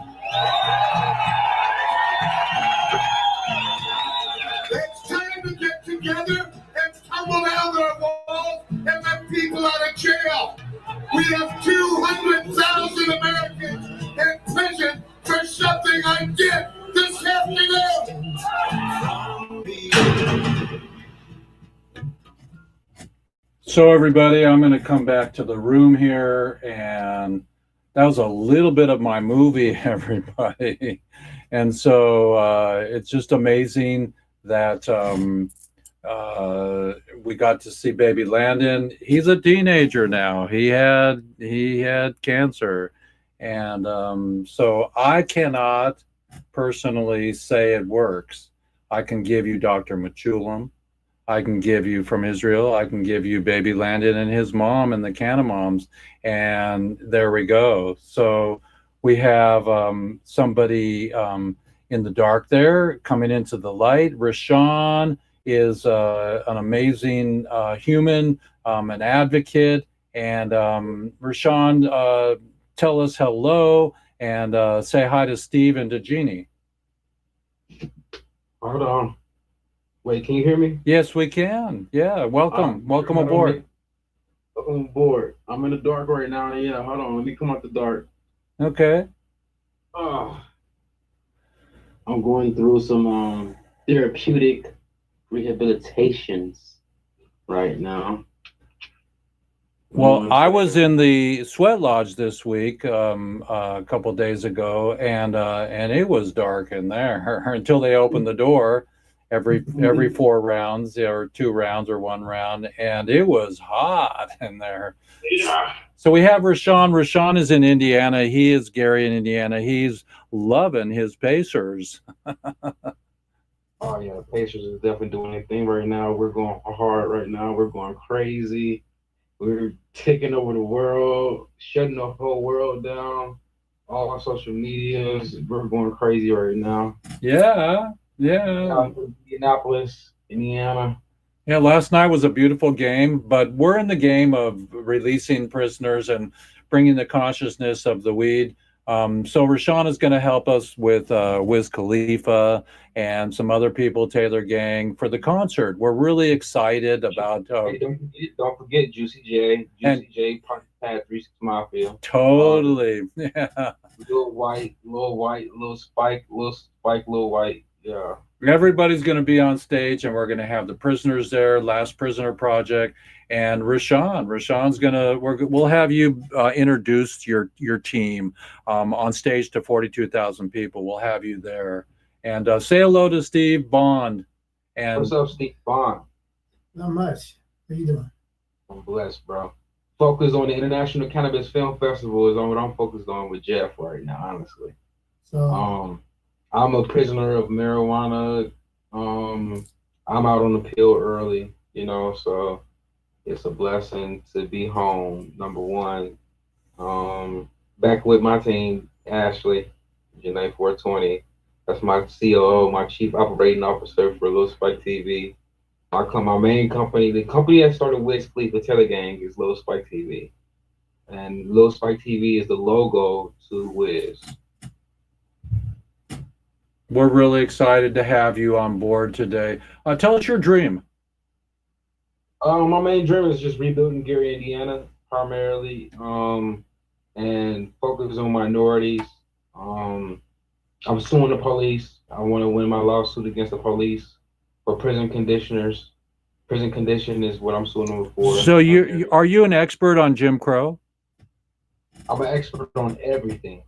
It's time to get together and tumble down their walls and let people out of jail. We have 200,000 Americans in prison for something I did this afternoon. So everybody, I'm going to come back to the room here, and that was a little bit of my movie, everybody. And so it's just amazing that we got to see baby Landon. He's a teenager now. He had cancer, and so I cannot personally say it works. I can give you Dr. Machulam. I can give you from Israel. I can give you baby Landon and his mom and the Canna moms, and there we go. So we have somebody in the dark there coming into the light. Rashawn is an amazing human, an advocate. And Rashawn, tell us hello and say hi to Steve and to Jeannie. Hold on. Wait, can you hear me? Yes, we can. Yeah, welcome. Welcome aboard. Welcome aboard. I'm in the dark right now. Yeah, hold on. Let me come out the dark. Okay. I'm going through some therapeutic rehabilitations right now. Well, I was in the sweat lodge this week, a couple of days ago, and it was dark in there until they opened the door every 4 rounds, or 2 rounds, or 1 round, and it was hot in there. Yeah. So we have Rashawn. Rashawn is in Indiana. He is Gary in Indiana. He's loving his Pacers. Oh yeah, the Pacers is definitely doing their thing right now. We're going hard right now. We're going crazy. We're taking over the world, shutting the whole world down. All our social medias. We're going crazy right now. Yeah. Indianapolis, Indiana. Yeah, last night was a beautiful game, but we're in the game of releasing prisoners and bringing the consciousness of the weed. So Rashawn is going to help us with Wiz Khalifa and some other people, Taylor Gang, for the concert. We're really excited about. Hey, don't forget Juicy J. Juicy J. Pad 36 Mafia. Totally. Yeah. Lil White, Lil Spike, Lil White. Yeah. Everybody's going to be on stage, and we're going to have the prisoners there, Last Prisoner Project, and Rashawn. Rashawn's going to. We'll have you introduce your team on stage to 42,000 people. We'll have you there, and say hello to Steve Bond. And what's up, Steve Bond? Not much. How you doing? I'm blessed, bro. Focus on the International Cannabis Film Festival is on what I'm focused on with Jeff right now, honestly. So I'm a prisoner of marijuana. I'm out on the pill early, so it's a blessing to be home, number one. Back with my team, Ashley, Janae 420. That's my COO, my chief operating officer for Lil Spike TV. My main company, the company that started Wiz Khalifa Taylor Gang, is Lil Spike TV. And Lil Spike TV is the logo to Wiz. we're really excited to have you on board today. Tell us your dream. My main dream is just rebuilding Gary, Indiana, primarily, and focus on minorities. I'm suing the police. I want to win my lawsuit against the police for prison conditioners. Prison condition is what I'm suing them for. So are you an expert on Jim Crow? I'm an expert on everything.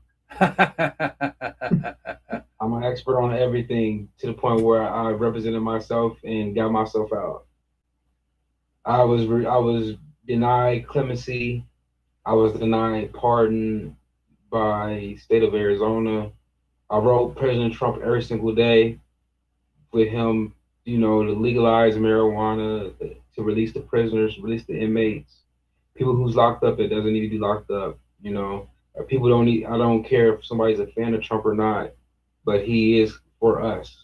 I'm an expert on everything to the point where I represented myself and got myself out. I was denied clemency. I was denied pardon by state of Arizona. I wrote President Trump every single day with him, to legalize marijuana, to release the prisoners, release the inmates, people who's locked up that doesn't need to be locked up. People I don't care if somebody's a fan of Trump or not, but he is for us.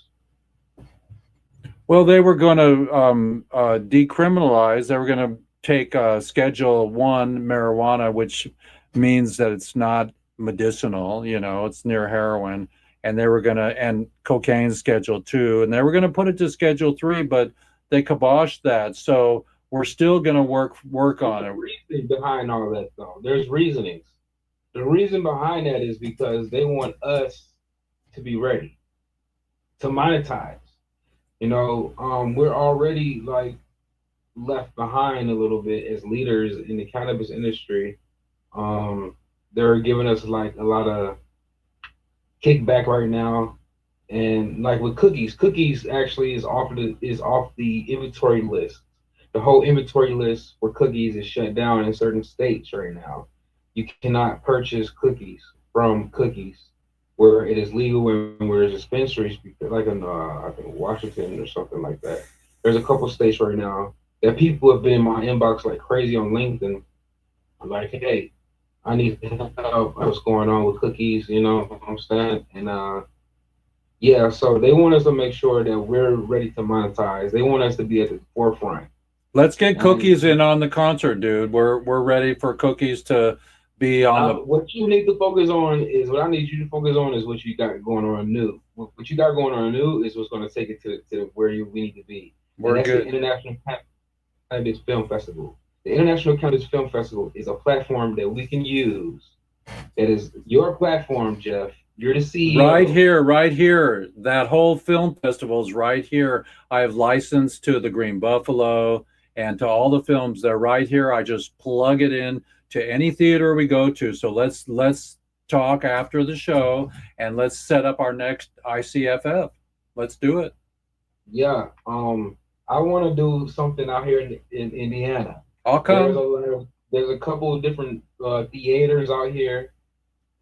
Well, they were going to decriminalize. They were going to take Schedule 1 marijuana, which means that it's not medicinal, it's near heroin. And they were going to, and cocaine Schedule 2, and they were going to put it to Schedule 3, but they kiboshed that. So we're still going to work on it. Reasoning behind all that, though. There's reasonings. The reason behind that is because they want us to be ready to monetize. We're already left behind a little bit as leaders in the cannabis industry. They're giving us a lot of kickback right now, and with cookies actually is off the inventory list. The whole inventory list for cookies is shut down in certain states right now. You cannot purchase cookies from Cookies where it is legal and where there's dispensaries, like in I think Washington or something like that. There's a couple states right now that people have been in my inbox like crazy on LinkedIn. I'm like, hey, I need help. What's going on with Cookies? You know what I'm saying? And so they want us to make sure that we're ready to monetize. They want us to be at the forefront. Let's get Cookies in on the concert, dude. We're ready for Cookies to be on the. What you need to focus on is what I need you to focus on is what you got going on new. What you got going on new is what's going to take it to where we need to be. We're good. The International Cannabis Film Festival. The International Cannabis Film Festival is a platform that we can use. That is your platform, Jeff. You're the CEO. Right here. That whole film festival is right here. I have license to the Green Buffalo and to all the films. They're right here. I just plug it in to any theater we go to. So let's talk after the show, and let's set up our next ICFF. Let's do it. Yeah. I want to do something out here in Indiana. I'll come. There's a couple of different theaters out here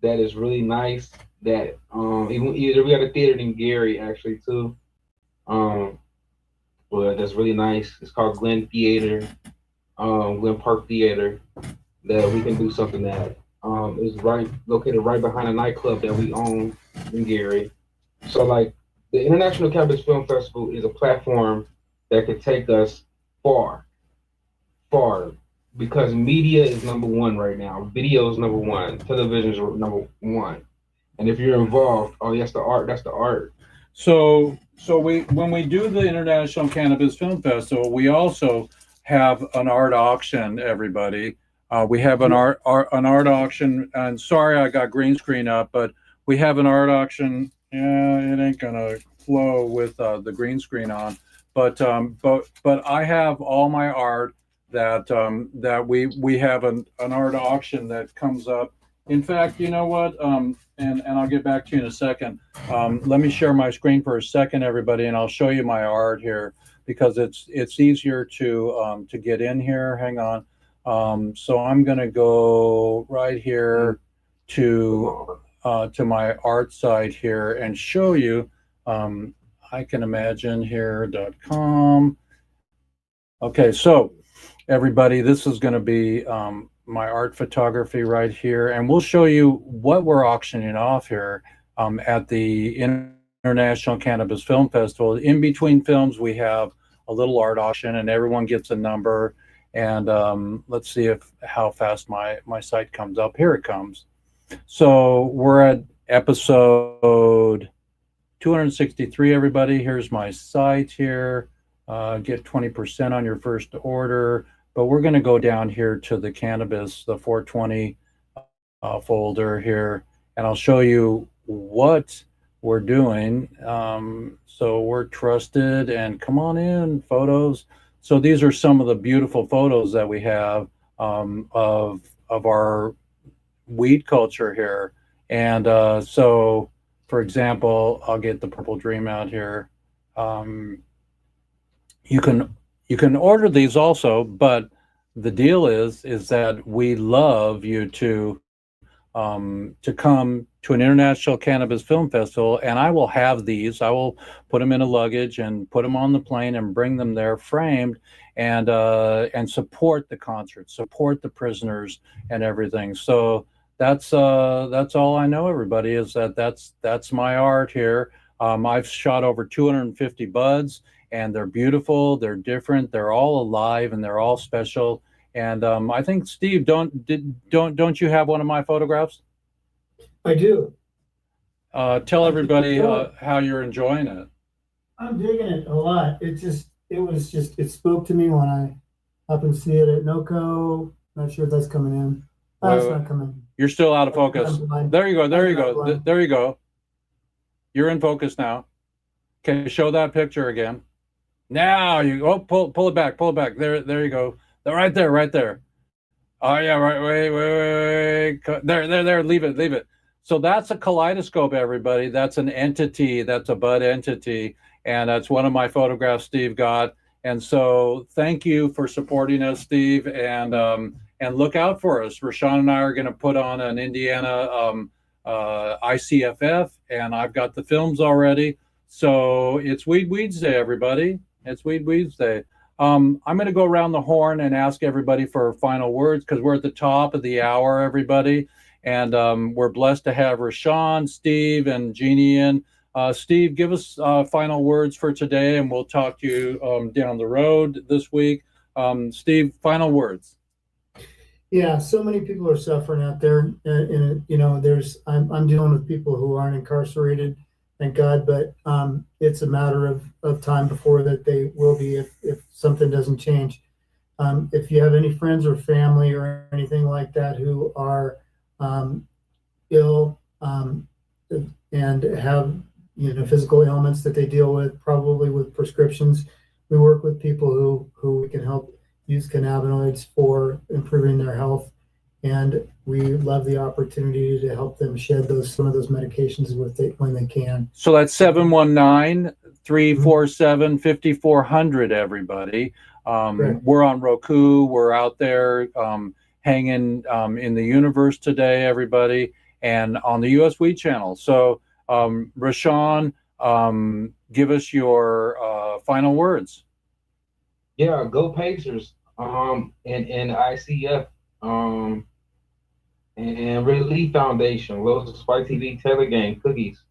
that is really nice. That either we got a theater in Gary actually too. But that's really nice. It's called Glen Theater, Glen Park Theater. That we can do something that is located right behind a nightclub that we own in Gary. So like the International Cannabis Film Festival is a platform that could take us far, because media is number one right now. Video is number one. Television is number one. And if you're involved, that's the art. That's the art. So when we do the International Cannabis Film Festival, we also have an art auction. Everybody, we have an art auction. And sorry, I got green screen up, but we have an art auction. Yeah, it ain't gonna flow with the green screen on. But I have all my art that we have an art auction that comes up. In fact, you know what? And I'll get back to you in a second. Let me share my screen for a second, everybody, and I'll show you my art here because it's easier to get in here. Hang on. So I'm going to go right here to my art site here and show you. I can imagine here.com. Okay, so everybody, this is going to be my art photography right here, and we'll show you what we're auctioning off here at the International Cannabis Film Festival. In between films, we have a little art auction, and everyone gets a number. And let's see how fast my site comes up. Here it comes. So we're at episode 263. Everybody, here's my site here. Get 20% on your first order. But we're going to go down here to the cannabis, the 420 folder here, and I'll show you what we're doing. So we're trusted, and come on in, photos. So these are some of the beautiful photos that we have of our weed culture here. And so, for example, I'll get the Purple Dream out here. You can order these also, but the deal is that we love you to come to an International Cannabis Film Festival, and I will have these. I will put them in a luggage and put them on the plane and bring them there framed, and support the concert, support the prisoners and everything. So that's all I know, everybody, is that's my art here. I've shot over 250 buds. And they're beautiful, they're different, they're all alive, and they're all special. And I think, Steve, don't you have one of my photographs? I do. Tell everybody how you're enjoying it. I'm digging it a lot. It spoke to me when I happened to see it at NOCO. Not sure if that's coming in. That's not coming. You're still out of focus. There you go. There you go. There you go. You're in focus now. Okay, show that picture again. Now you pull it back, There you go. Right there. Oh yeah, right. Wait. There. Leave it. So that's a kaleidoscope, everybody. That's an entity. That's a bud entity, and that's one of my photographs Steve got. And so thank you for supporting us, Steve, and look out for us. Rashawn and I are going to put on an Indiana ICFF, and I've got the films already. So it's Weeds Day, everybody. It's Weeds Day. I'm going to go around the horn and ask everybody for final words because we're at the top of the hour, everybody. And we're blessed to have Rashawn, Steve, and Jeannie in. Steve, give us final words for today, and we'll talk to you down the road this week. Steve, final words. Yeah, so many people are suffering out there. I'm dealing with people who aren't incarcerated, thank God, but it's a matter of time before that they will be if something doesn't change. If you have any friends or family or anything like that who are ill and have physical ailments that they deal with, probably with prescriptions, we work with people who we can help use cannabinoids for improving their health. And we love the opportunity to help them shed some of those medications when they can. So that's 719-347-5400, everybody. We're on Roku. We're out there hanging in the universe today, everybody, and on the US Weed channel. So, Rashawn, give us your final words. Yeah, go Pacers. And ICF. And Relief Foundation, Lowe's Spike TV, Taylor Gang, cookies.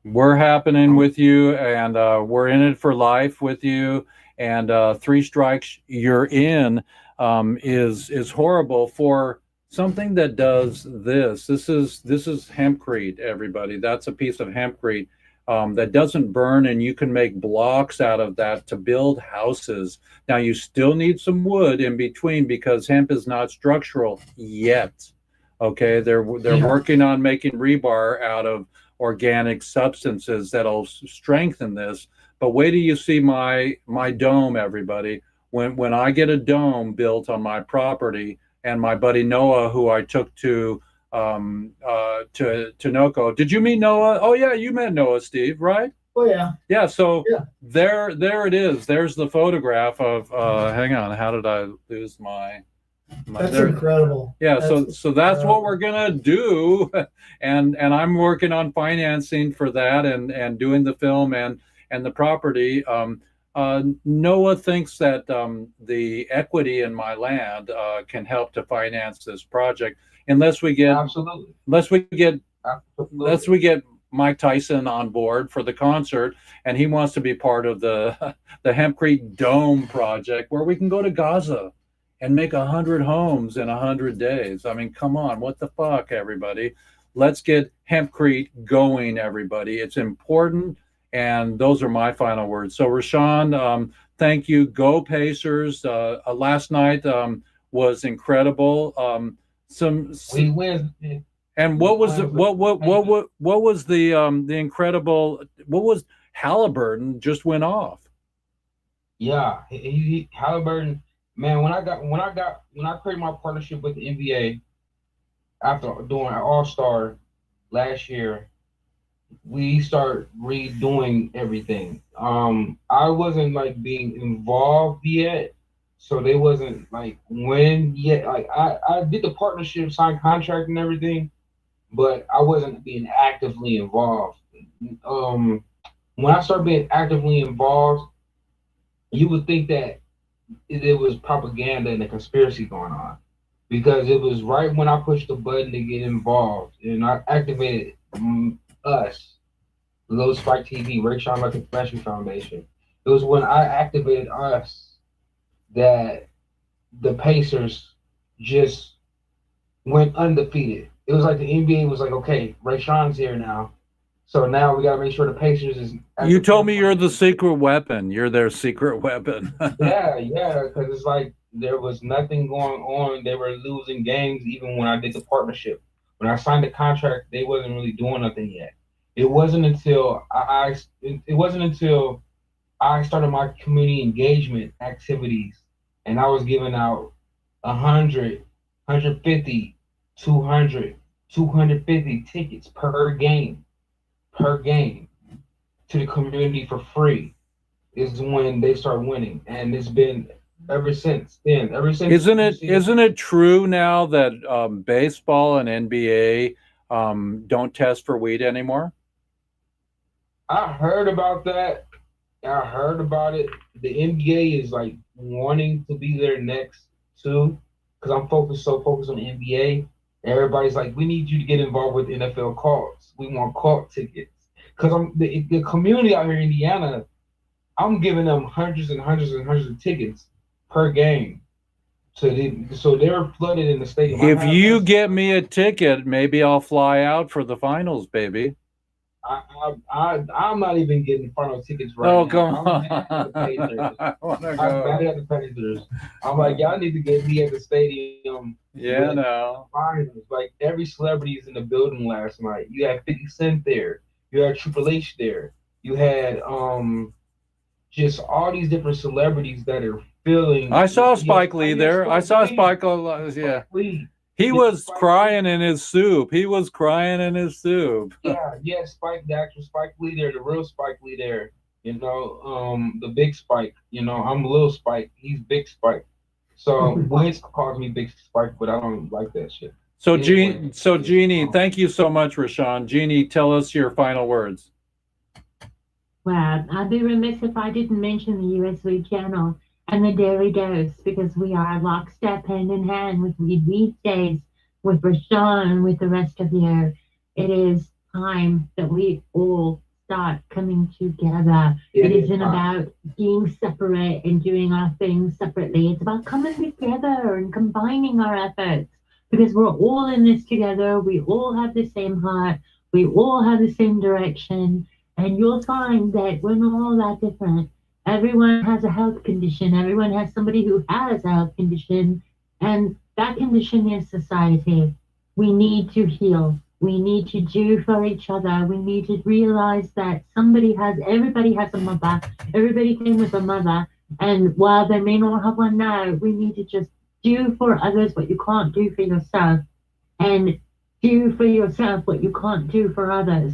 We're happening with you, and we're in it for life with you. And 3 strikes, you're in, is horrible for something that does this. This is hempcrete, everybody. That's a piece of hempcrete that doesn't burn, and you can make blocks out of that to build houses. Now, you still need some wood in between because hemp is not structural yet. Okay, they're working on making rebar out of organic substances that'll strengthen this. But wait till you see my dome, everybody. When I get a dome built on my property, and my buddy Noah, who I took to Noco. Did you meet Noah? Oh yeah, you met Noah, Steve, right? Oh yeah. Yeah. So there it is. There's the photograph of. Hang on. How did I lose my? That's incredible. Yeah. So that's what we're gonna do, and I'm working on financing for that, and doing the film and the property. Noah thinks that the equity in my land can help to finance this project, unless we get Mike Tyson on board for the concert, and he wants to be part of the Hempcrete Dome project, where we can go to Gaza and make 100 homes in 100 days. I mean, come on, what the fuck, everybody? Let's get Hempcrete going, everybody. It's important. And those are my final words. So, Rashawn, thank you. Go Pacers. Last night was incredible. We win. And what was the incredible? What was Halliburton just went off? Yeah, Halliburton. Man, when I created my partnership with the NBA after doing an All-Star last year, we start redoing everything. I wasn't like being involved yet, so they wasn't like when yet. Like I did the partnership, signed contract and everything, but I wasn't being actively involved. When I started being actively involved, you would think that it was propaganda and a conspiracy going on, because it was right when I pushed the button to get involved and I activated us, Low Spike TV, Ray Sean Lucky Flashing Foundation. It was when I activated us that the Pacers just went undefeated. It was like the NBA was like, okay, Ray Sean's here now, so now we got to make sure the Pacers is. You told me you're the secret weapon. You're their secret weapon. yeah, because it's like there was nothing going on. They were losing games even when I did the partnership. When I signed the contract, they wasn't really doing nothing yet. It wasn't until I started my community engagement activities, and I was giving out 100, 150, 200, 250 tickets per game to the community for free, is when they start winning, and it's been ever since then. Isn't it true now that baseball and NBA don't test for weed anymore? I heard about that. I heard about it. The NBA is like wanting to be there next too, because I'm focused on the NBA. Everybody's like, we need you to get involved with NFL calls. We want call tickets, because the community out here in Indiana, I'm giving them hundreds and hundreds and hundreds of tickets per game. So they're flooded in the stadium. If you get me a ticket, maybe I'll fly out for the finals, baby. I'm not even getting final tickets right now. Oh, come on. I mad at the Pacers. I'm like, y'all need to get me at the stadium. Yeah, no. Finals. Like, every celebrity is in the building last night. You had 50 Cent there. You had Triple H there. You had just all these different celebrities that are feeling. I saw Spike Lee there. I saw Spike Lee. Yeah. He was crying in his soup. He was crying in his soup. Yeah, Spike, the actual Spike Lee there, the real Spike Lee there. The big Spike. I'm little Spike. He's big Spike. So Wentz calls me Big Spike, but I don't like that shit. So Jeannie, thank you so much, Rashawn. Jeannie, tell us your final words. Well, I'd be remiss if I didn't mention the US channel and the Daily Dose, because we are lockstep hand in hand with WEEDSDAYS, with Rashawn, and with the rest of you. It is time that we all start coming together. It isn't about being separate and doing our things separately. It's about coming together and combining our efforts, because we're all in this together. We all have the same heart. We all have the same direction. And you'll find that we're not all that different. Everyone has a health condition. Everyone has somebody who has a health condition. And that condition is society. We need to heal. We need to do for each other. We need to realize that everybody has a mother. Everybody came with a mother. And while they may not have one now, we need to just do for others what you can't do for yourself. And do for yourself what you can't do for others.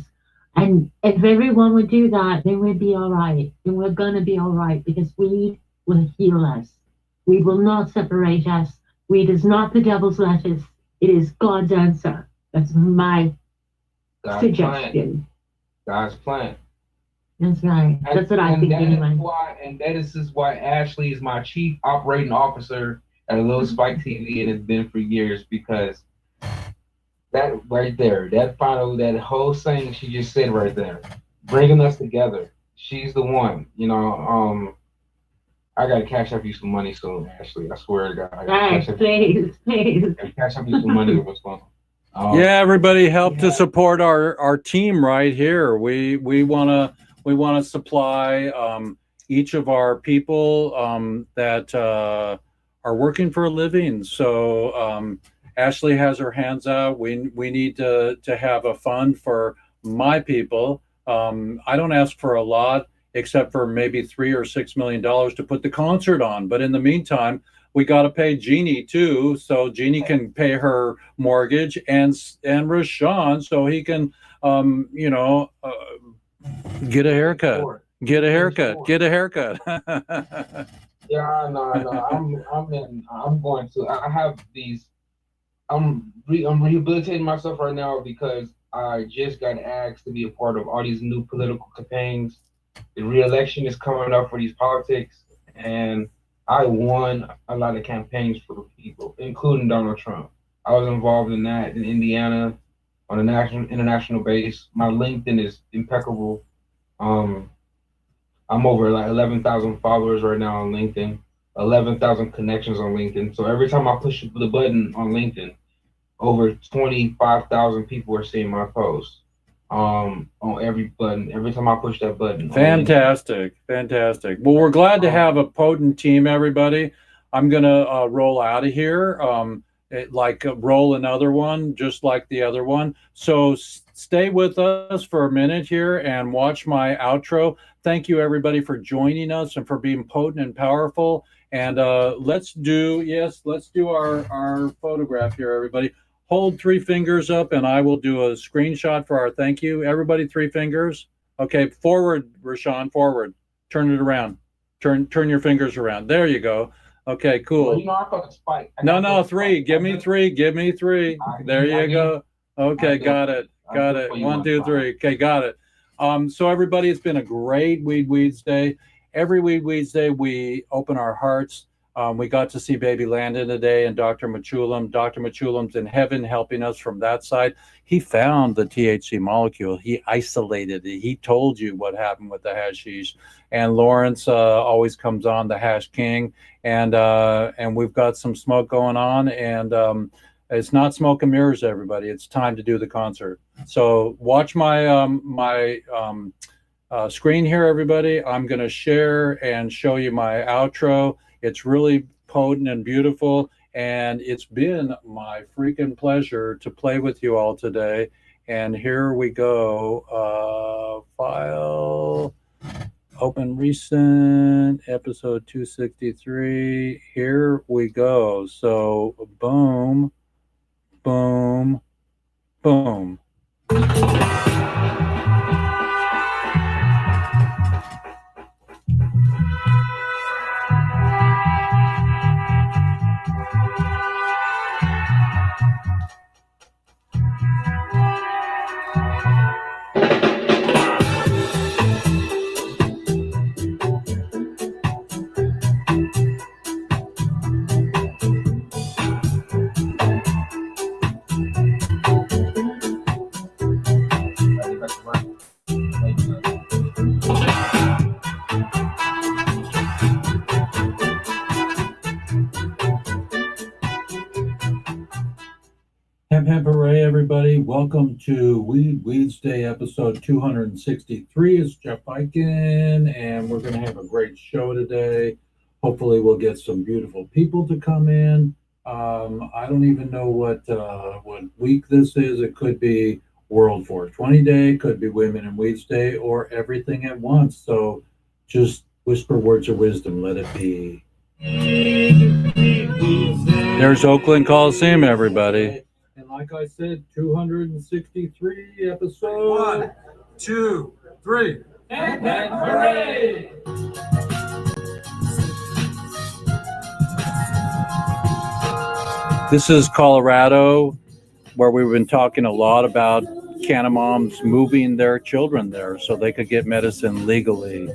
And if everyone would do that, then we'd be all right. And we're going to be all right, because weed will heal us. Weed will not separate us. Weed is not the devil's lettuce. It is God's answer. That's my suggestion. God's plan. That's right. That's what I think anyway. That is why Ashley is my chief operating officer at Little Spike TV, and has been for years, because that right there, that whole saying she just said right there, bringing us together. She's the one. I gotta cash up you some money soon, Ashley. I swear to God. Please. Cash up you some money. What's going on? Yeah, everybody help to support our team right here. We wanna supply each of our people that are working for a living. So Ashley has her hands out. We need to have a fund for my people. I don't ask for a lot, except for maybe $3 or $6 million to put the concert on. But in the meantime, we got to pay Jeannie too, so Jeannie can pay her mortgage, and Rashawn, so he can get a haircut. Get a haircut. Get a haircut. Yeah, no. I'm going to. I have these. I'm rehabilitating myself right now, because I just got asked to be a part of all these new political campaigns. The re-election is coming up for these politics, and I won a lot of campaigns for people, including Donald Trump. I was involved in that in Indiana on a international base. My LinkedIn is impeccable. I'm over like 11,000 followers right now on LinkedIn, 11,000 connections on LinkedIn. So every time I push the button on LinkedIn, over 25,000 people are seeing my posts on every button. Every time I push that button. Fantastic. Well, we're glad to have a potent team, everybody. I'm gonna roll out of here. Roll another one, just like the other one. So stay with us for a minute here and watch my outro. Thank you, everybody, for joining us and for being potent and powerful. And let's do our photograph here, everybody. Hold 3 fingers up, and I will do a screenshot for our thank you. Everybody, 3 fingers. Okay, forward, Rashawn, forward. Turn it around. Turn your fingers around. There you go. Okay, cool. Well, I thought it's Spike. No, 3. Give me 3. Give me 3. There you go. Okay, got it. 1, 2, 3. Okay, got it. So everybody, it's been a great Weeds Day. Every Weeds Day, we open our hearts. We got to see baby Landon today, and Dr. Machulam. Dr. Machulam's in heaven helping us from that side. He found the THC molecule. He isolated it. He told you what happened with the hashish. And Lawrence always comes on, the hash king. And we've got some smoke going on. And it's not smoke and mirrors, everybody. It's time to do the concert. So watch my screen here, everybody. I'm going to share and show you my outro. It's really potent and beautiful, and it's been my freaking pleasure to play with you all today. And here we go. File. Open recent episode 263. Here we go. So boom, boom, boom. Hemp hooray, everybody. Welcome to Weeds Day episode 263. It's Jeff Eichen, and we're going to have a great show today. Hopefully we'll get some beautiful people to come in. I don't even know what week this is. It could be World 420 Day, could be Women in Weeds Day, or everything at once. So just whisper words of wisdom. Let it be. There's Oakland Coliseum, everybody. And like I said, 263 episodes. 1, 2, 3. Hemp hooray! This is Colorado, where we've been talking a lot about Canna moms moving their children there so they could get medicine legally.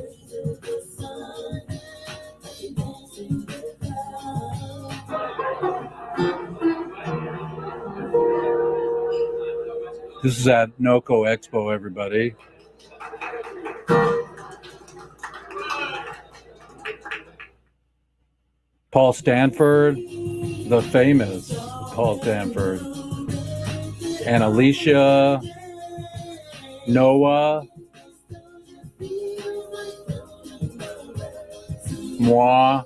This is at NOCO Expo, everybody. Paul Stanford, the famous Paul Stanford, and Alicia, Noah, moi.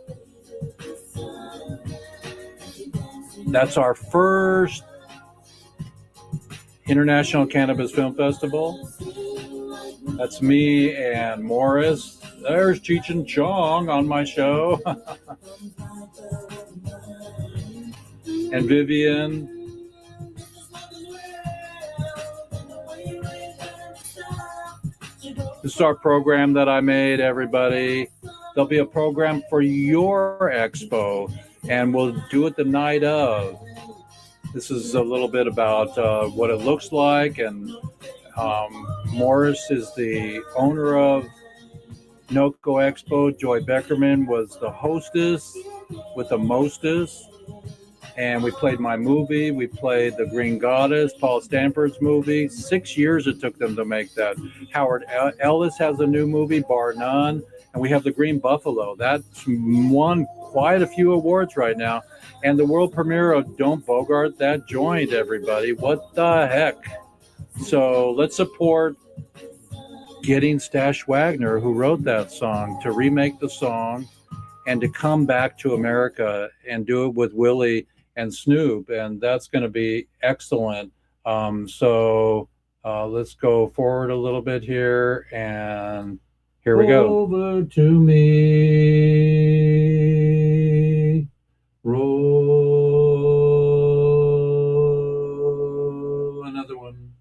That's our first International Cannabis Film Festival. That's me and Morris. There's Cheech and Chong on my show. And Vivian. This is our program that I made, everybody. There'll be a program for your expo, and we'll do it the night of. This is a little bit about what it looks like, and Morris is the owner of NOCO Expo. Joy Beckerman was the hostess with the mostest, and we played my movie. We played The Green Goddess, Paul Stanford's movie. 6 years it took them to make that. Howard Ellis has a new movie, bar none, and we have The Green Buffalo. That's won quite a few awards right now. And the world premiere of Don't Bogart That Joint, everybody. What the heck? So let's support getting Stash Wagner, who wrote that song, to remake the song and to come back to America and do it with Willie and Snoop. And that's going to be excellent. So let's go forward a little bit here. And here we go. Over to me. Roll another one,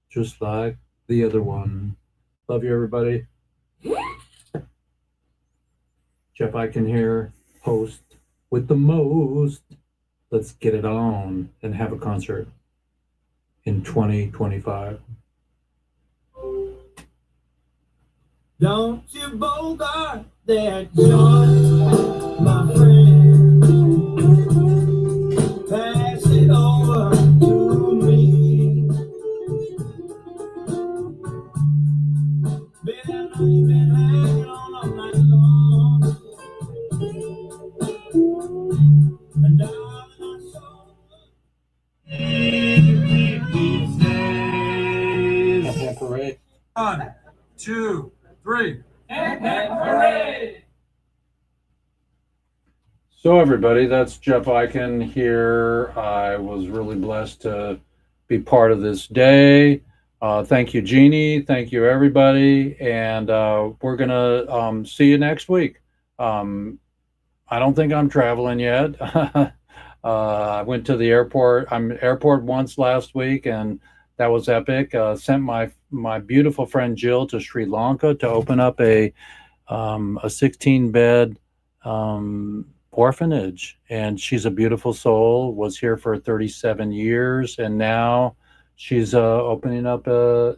just like the other one. Love you, everybody. Jeff Eichen here, host with the most. Let's get it on and have a concert in 2025. Don't you bogart that joint, my friend. Pass it over to me. Baby, I know you've been hanging on all night long. And darling, I saw these days. Hemp hooray. 1, 2, 3. Hemp hooray! So everybody, that's Jeff Eichen here. I was really blessed to be part of this day. Thank you, Jeannie. Thank you, everybody. And we're going to see you next week. I don't think I'm traveling yet. I went to the airport. I'm airport once last week, and that was epic. Sent my beautiful friend Jill to Sri Lanka to open up a 16-bed orphanage, and she's a beautiful soul. Was here for 37 years, and now she's opening up a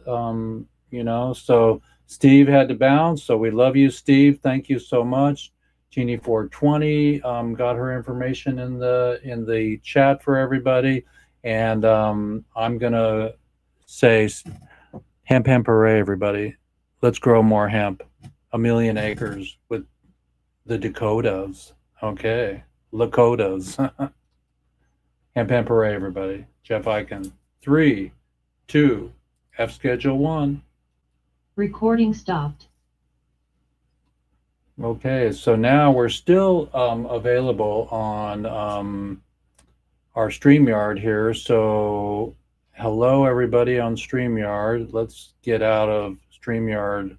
So Steve had to bounce. So we love you, Steve. Thank you so much. Jeannie 420 got her information in the chat for everybody, and I'm gonna say hemp hooray, everybody. Let's grow more hemp. 1 million acres with the Dakotas. Okay, Lakotas. Hemp hooray, everybody. Jeff Eichen. 3, 2, F schedule 1. Recording stopped. Okay, so now we're still available on our StreamYard here. So hello, everybody on StreamYard. Let's get out of StreamYard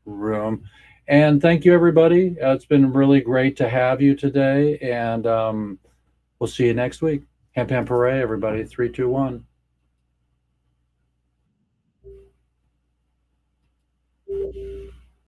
room. And thank you, everybody. It's been really great to have you today. And we'll see you next week. Hemp hooray, everybody. 3, 2, 1.